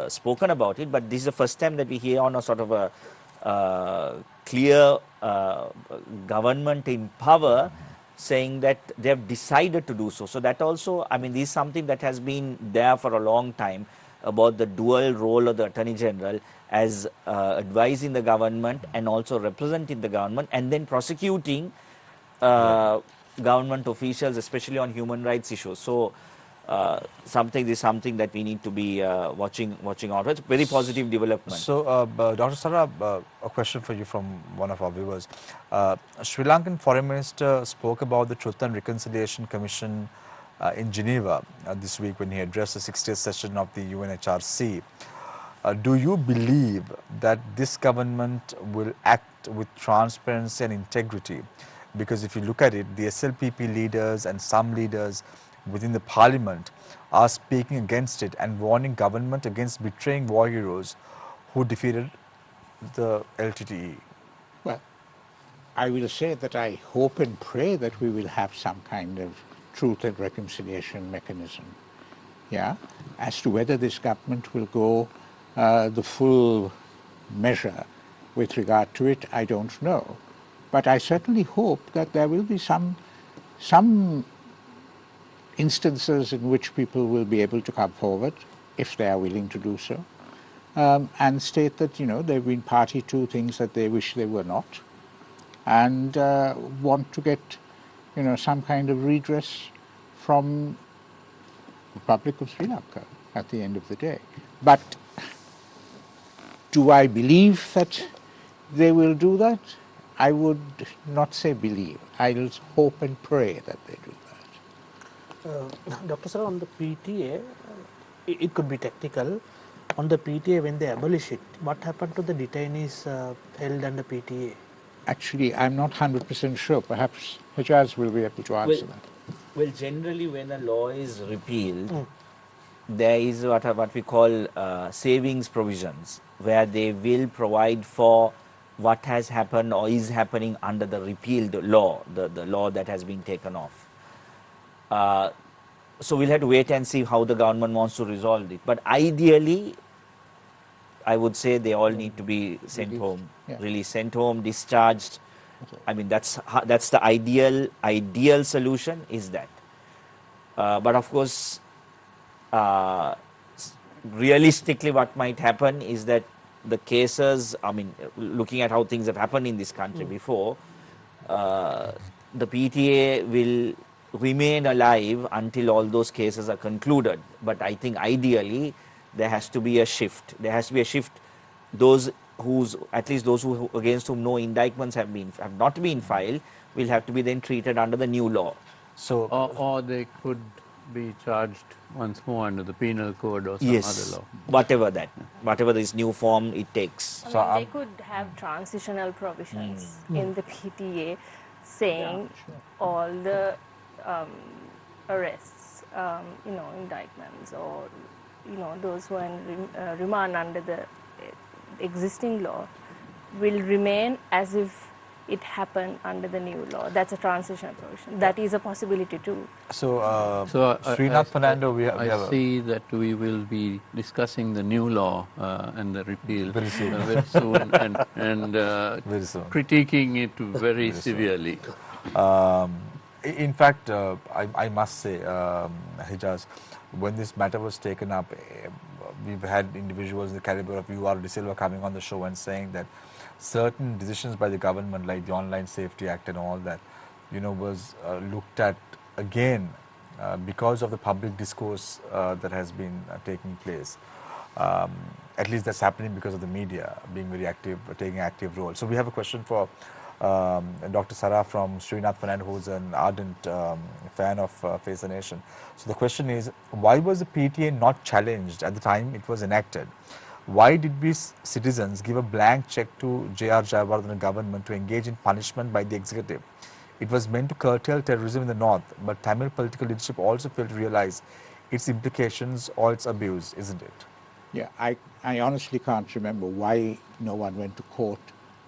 Speaker 3: spoken about it, but this is the first time that we hear on a sort of a clear government in power saying that they have decided to do so. So that also, I mean, this is something that has been there for a long time, about the dual role of the Attorney General as advising the government and also representing the government, and then prosecuting government officials, especially on human rights issues. So This is something that we need to be watching out. It's very positive development.
Speaker 1: So, Dr. Sara, a question for you from one of our viewers. Sri Lankan Foreign Minister spoke about the Truth and Reconciliation Commission in Geneva this week when he addressed the 60th session of the UNHRC. Do you believe that this government will act with transparency and integrity? Because if you look at it, the SLPP leaders and some leaders within the parliament are speaking against it and warning government against betraying war heroes who defeated the LTTE.
Speaker 8: Well, I will say that I hope and pray that we will have some kind of truth and reconciliation mechanism. Yeah, as to whether this government will go the full measure with regard to it, I don't know. But I certainly hope that there will be some instances in which people will be able to come forward, if they are willing to do so, and state that, they've been party to things that they wish they were not, and want to get, some kind of redress from the Republic of Sri Lanka at the end of the day. But do I believe that they will do that? I would not say believe. I'll hope and pray that they do that.
Speaker 7: Dr. Sir, on the PTA, it could be technical. On the PTA, when they abolish it, what happened to the detainees held under PTA?
Speaker 8: Actually, I'm not 100% sure. Perhaps Hejaaz will be able to answer that.
Speaker 3: Well, generally when a law is repealed, there is what we call savings provisions, where they will provide for what has happened or is happening under the repealed law, the law that has been taken off. So we'll have to wait and see how the government wants to resolve it. But ideally, I would say they all need to be sent home, really sent home, discharged. I mean, that's the ideal solution is that. But of course, realistically, what might happen is that the cases, I mean, looking at how things have happened in this country before, the PTA will remain alive until all those cases are concluded. But I think ideally there has to be a shift. There has to be a shift. Those against whom no indictments have not been filed will have to be then treated under the new law.
Speaker 1: So,
Speaker 6: or they could be charged once more under the penal code or some other law.
Speaker 3: Whatever this new form it takes.
Speaker 4: They could have transitional provisions in the PTA saying all the arrests, indictments, or those who are in remand under the existing law will remain as if it happened under the new law. That's a transitional provision. That is a possibility too.
Speaker 1: So Srinath Fernando,
Speaker 6: I see that we will be discussing the new law and the repeal
Speaker 1: very soon,
Speaker 6: very soon and
Speaker 1: very soon.
Speaker 6: critiquing it very severely.
Speaker 1: In fact, I must say, Hejaaz, when this matter was taken up, we've had individuals in the caliber of UR De Silva coming on the show and saying that certain decisions by the government, like the Online Safety Act and all that, was looked at again because of the public discourse that has been taking place. At least that's happening because of the media being very active, taking active role. So we have a question for Dr. Sara from Srinath Fernando, who's an ardent fan of Face the Nation. So the question is, why was the PTA not challenged at the time it was enacted? Why did we citizens give a blank check to J.R. Jayawardena government to engage in punishment by the executive? It was meant to curtail terrorism in the north, but Tamil political leadership also failed to realize its implications or its abuse, isn't it?
Speaker 8: Yeah, I honestly can't remember why no one went to court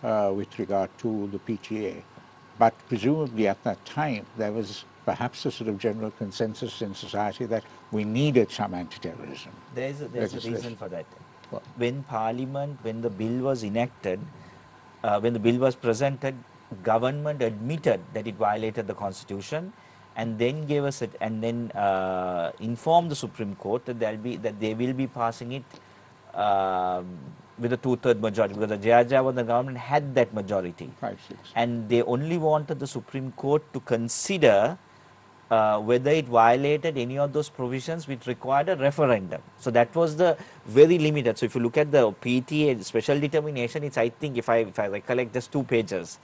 Speaker 8: with regard to the PTA, but presumably at that time there was perhaps a sort of general consensus in society that we needed some anti-terrorism.
Speaker 3: There's a reason for that.
Speaker 8: What?
Speaker 3: When the bill was enacted, when the bill was presented, government admitted that it violated the constitution, and then informed the Supreme Court that they will be passing it with a 2/3 majority, because the Jayawardena government had that majority.
Speaker 8: 5-6.
Speaker 3: And they only wanted the Supreme Court to consider whether it violated any of those provisions which required a referendum. So that was the very limited. So if you look at the PTA special determination, it's, I think, if I recollect, just 2 pages,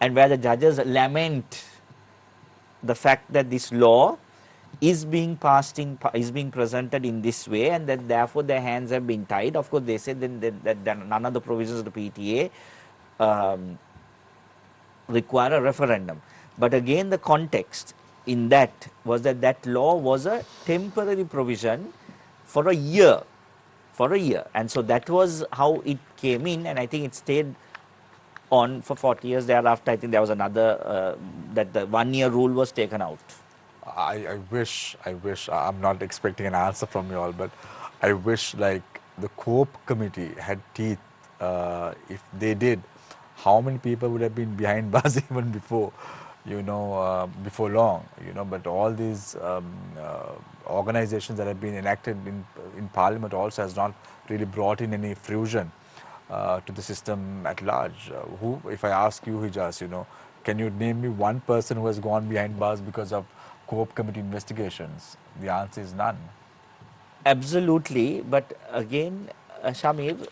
Speaker 3: and where the judges lament the fact that this law is being presented in this way, and that therefore their hands have been tied. Of course, they said that none of the provisions of the PTA require a referendum. But again, the context in that was that law was a temporary provision for a year, and so that was how it came in, and I think it stayed on for 40 years thereafter. I think there was another, that the 1-year rule was taken out.
Speaker 1: I wish, I'm not expecting an answer from you all, but I wish like the COPE committee had teeth. If they did, how many people would have been behind bars even before, before long, but all these organizations that have been enacted in Parliament also has not really brought in any fruition to the system at large. Who, if I ask you, Hejaaz, can you name me one person who has gone behind bars because of COPE committee investigations? The answer is none.
Speaker 3: Absolutely, but again, Shamir,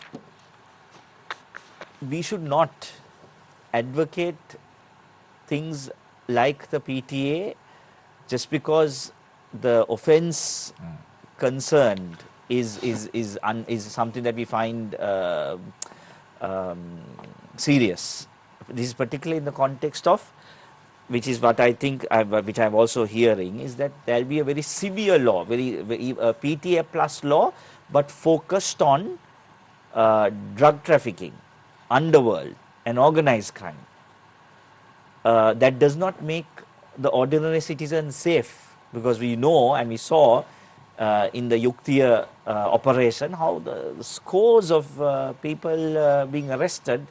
Speaker 3: we should not advocate things like the PTA just because the offence concerned is something that we find serious. This is particularly in the context of, which is what I think, which I'm also hearing, is that there will be a very severe law, very PTA plus law, but focused on drug trafficking, underworld, and organized crime. That does not make the ordinary citizen safe, because we know and we saw in the Yuktiya operation how the scores of people being arrested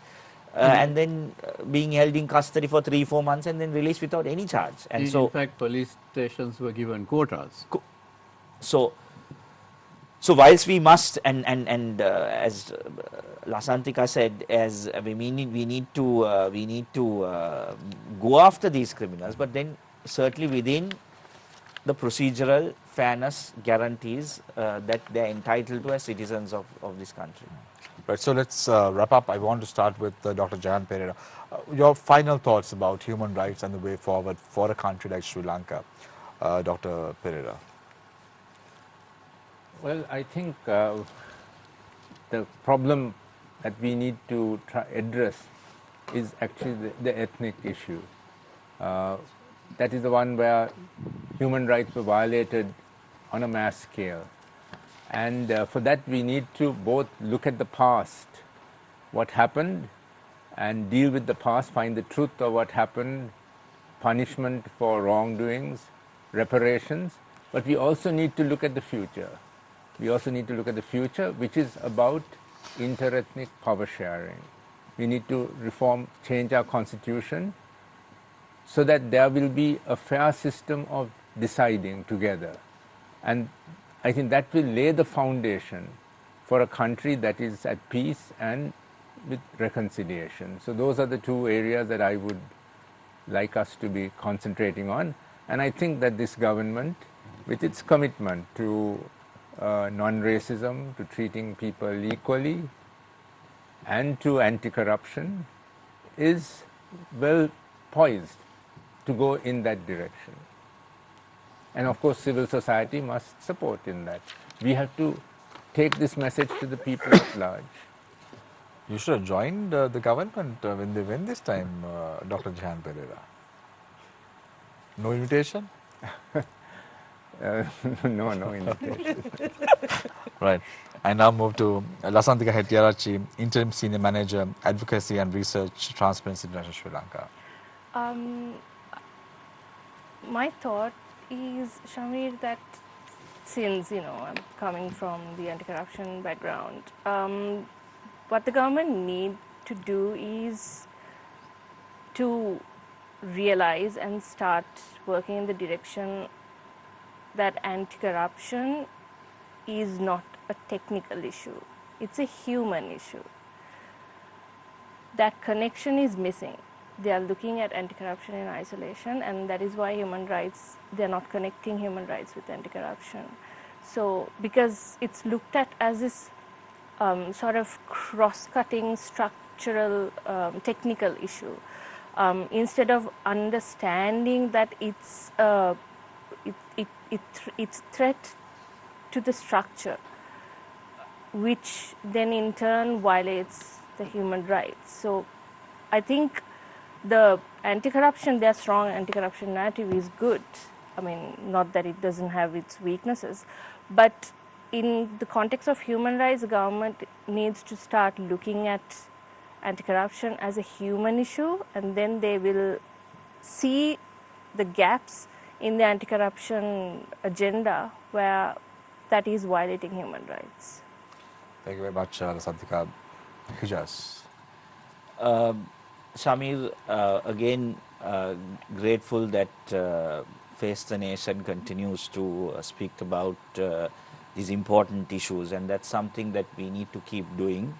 Speaker 3: and then being held in custody for 3-4 months and then released without any charge. And
Speaker 6: in fact, police stations were given quotas.
Speaker 3: So whilst we must, and as Lasanthika said, as we need to go after these criminals, but then certainly within the procedural fairness guarantees that they are entitled to as citizens of this country.
Speaker 1: Right, so let's wrap up. I want to start with Dr. Jehan Perera. Your final thoughts about human rights and the way forward for a country like Sri Lanka, Dr. Perera.
Speaker 5: Well, I think the problem that we need to address is actually the ethnic issue. That is the one where human rights were violated on a mass scale. And for that we need to both look at the past, what happened, and deal with the past, find the truth of what happened, punishment for wrongdoings, reparations, but we also need to look at the future. We also need to look at the future, which is about inter-ethnic power sharing. We need to change our constitution so that there will be a fair system of deciding together. And I think that will lay the foundation for a country that is at peace and with reconciliation. So those are the 2 areas that I would like us to be concentrating on. And I think that this government, with its commitment to non-racism, to treating people equally, and to anti-corruption, is well poised to go in that direction. And of course, civil society must support in that. We have to take this message to the people at large.
Speaker 1: You should have joined the government when they win this time, Dr. Jehan Perera. No invitation?
Speaker 5: No invitation.
Speaker 1: Right. I now move to Lasanthika Hettiarachchi, Interim Senior Manager, Advocacy and Research, Transparency International, Sri Lanka.
Speaker 4: My thought is, Shamir, that since, I'm coming from the anti-corruption background, what the government need to do is to realize and start working in the direction that anti-corruption is not a technical issue. It's a human issue. That connection is missing. they are looking at anti-corruption in isolation, and that is why human rights, they're not connecting human rights with anti-corruption. So because it's looked at as this sort of cross-cutting structural technical issue, instead of understanding that it's threat to the structure, which then in turn violates the human rights. So I think the anti-corruption, their strong anti-corruption narrative is good. I mean, not that it doesn't have its weaknesses, but in the context of human rights, the government needs to start looking at anti-corruption as a human issue, and then they will see the gaps in the anti-corruption agenda where that is violating human rights.
Speaker 1: Thank you very much, Lasanthika. Hejaaz.
Speaker 3: Shamir, again, grateful that Face the Nation continues to speak about these important issues, and that's something that we need to keep doing.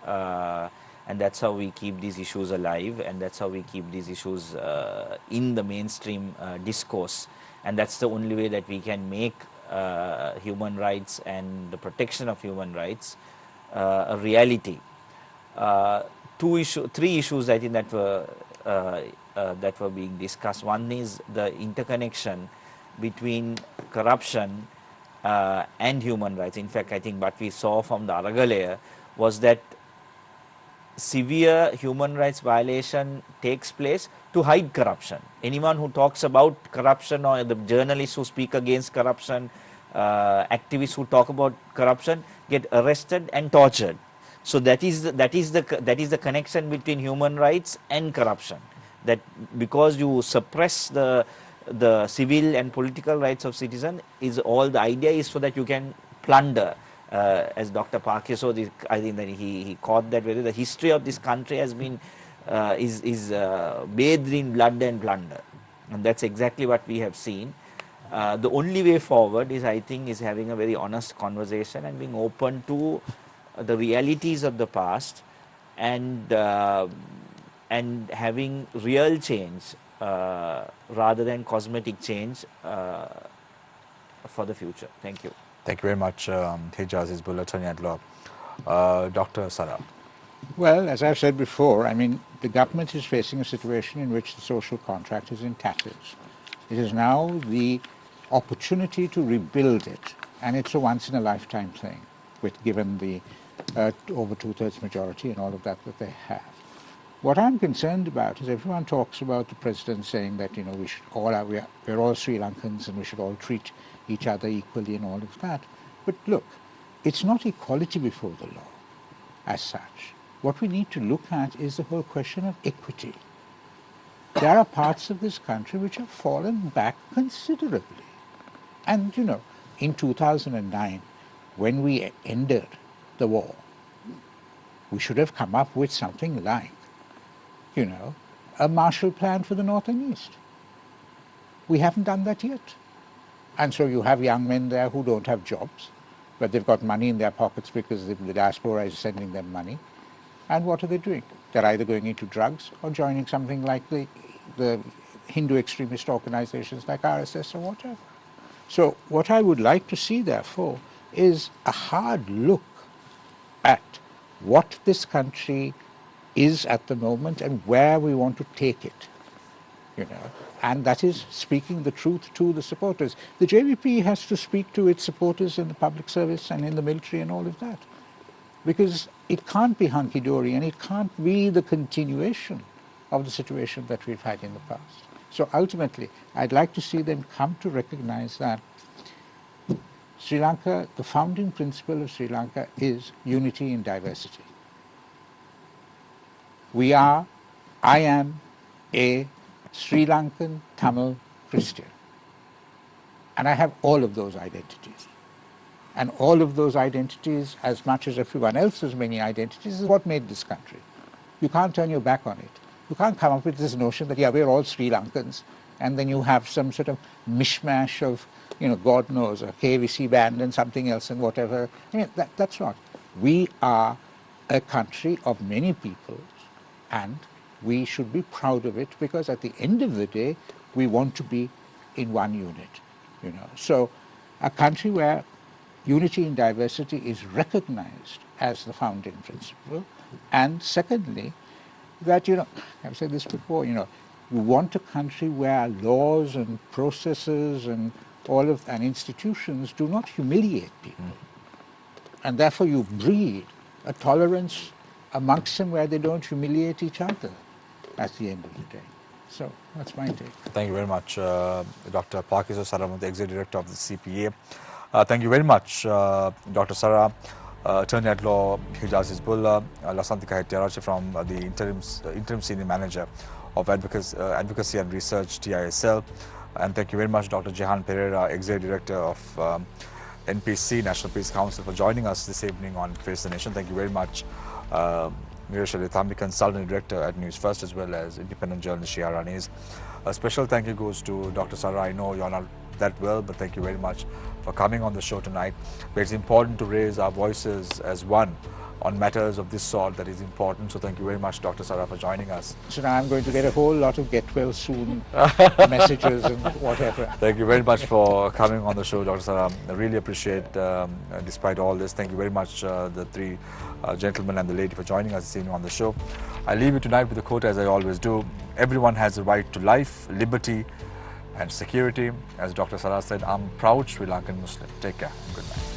Speaker 3: And that's how we keep these issues alive, and that's how we keep these issues in the mainstream discourse. And that's the only way that we can make human rights and the protection of human rights a reality. Three issues I think that were being discussed. One is the interconnection between corruption and human rights. In fact, I think what we saw from the Aragalaya was that severe human rights violation takes place to hide corruption. Anyone who talks about corruption, or the journalists who speak against corruption, activists who talk about corruption, get arrested and tortured. So that is the connection between human rights and corruption. That because you suppress the civil and political rights of citizens, the idea is so that you can plunder. As Dr. Paikiasothy, I think that he caught that very. The history of this country has been bathed in blood and plunder, and that's exactly what we have seen. The only way forward is, I think, is having a very honest conversation and being open to the realities of the past, and having real change rather than cosmetic change for the future. Thank you.
Speaker 1: Thank you very much, Hejaaz, Hizbullah, attorney at law. Dr. Sara.
Speaker 8: Well, as I've said before, I mean, the government is facing a situation in which the social contract is in tatters. It is now the opportunity to rebuild it, and it's a once-in-a-lifetime thing, given the over two-thirds majority and all of that they have. What I'm concerned about is everyone talks about the president saying that, you know, we're all Sri Lankans and we should all treat each other equally and all of that. But look, it's not equality before the law as such. What we need to look at is the whole question of equity. There are parts of this country which have fallen back considerably. And, you know, in 2009, when we ended the war, we should have come up with something like, you know, a Marshall Plan for the North and East. We haven't done that yet. And so you have young men there who don't have jobs, but they've got money in their pockets because the diaspora is sending them money. And what are they doing? They're either going into drugs or joining something like the Hindu extremist organizations like RSS or whatever. So what I would like to see, therefore, is a hard look at what this country is at the moment and where we want to take it, you know. And that is speaking the truth to the supporters. The JVP has to speak to its supporters in the public service and in the military and all of that. Because it can't be hunky-dory and it can't be the continuation of the situation that we've had in the past. So ultimately, I'd like to see them come to recognize that Sri Lanka, the founding principle of Sri Lanka is unity in diversity. I am a Sri Lankan Tamil Christian. And I have all of those identities. And all of those identities, as much as everyone else has many identities, is what made this country. You can't turn your back on it. You can't come up with this notion that, yeah, we're all Sri Lankans, and then you have some sort of mishmash of, you know, God knows, a KVC band and something else and whatever. I mean, that's not. We are a country of many peoples, and we should be proud of it, because at the end of the day, we want to be in one unit, you know. So a country where unity in diversity is recognized as the founding principle, and secondly, that, you know, I've said this before, you know, we want a country where laws and processes and and institutions do not humiliate people. And therefore you breed a tolerance amongst them where they don't humiliate each other at the end of the day. So that's my take.
Speaker 1: Thank you very much, Dr. Paikiasothy, the Executive Director of the CPA. Thank you very much, Dr. Sara, Attorney at Law, Hejaaz Hizbullah, Lasanthika Hettiarachchi from the Interim Senior Manager of Advocacy and Research, TISL. And thank you very much, Dr. Jehan Perera, Executive Director of NPC, National Peace Council, for joining us this evening on Face the Nation. Thank you very much, Newsfirst, Consultant Director at Newsfirst, as well as independent journalist Jehan. A special thank you goes to Dr. Sara. I know you're not that well, but thank you very much for coming on the show tonight. But it's important to raise our voices as one on matters of this sort that is important. So thank you very much, Dr. Sara, for joining us.
Speaker 8: So now I'm going to get a whole lot of get well soon messages and whatever.
Speaker 1: Thank you very much for coming on the show, Dr. Sara. I really appreciate, despite all this, thank you very much, the three gentlemen and the lady, for joining us this evening on the show. I leave you tonight with a quote, as I always do. Everyone has a right to life, liberty and security. As Dr. Sara said, I'm proud Sri Lankan Muslim. Take care. Good night.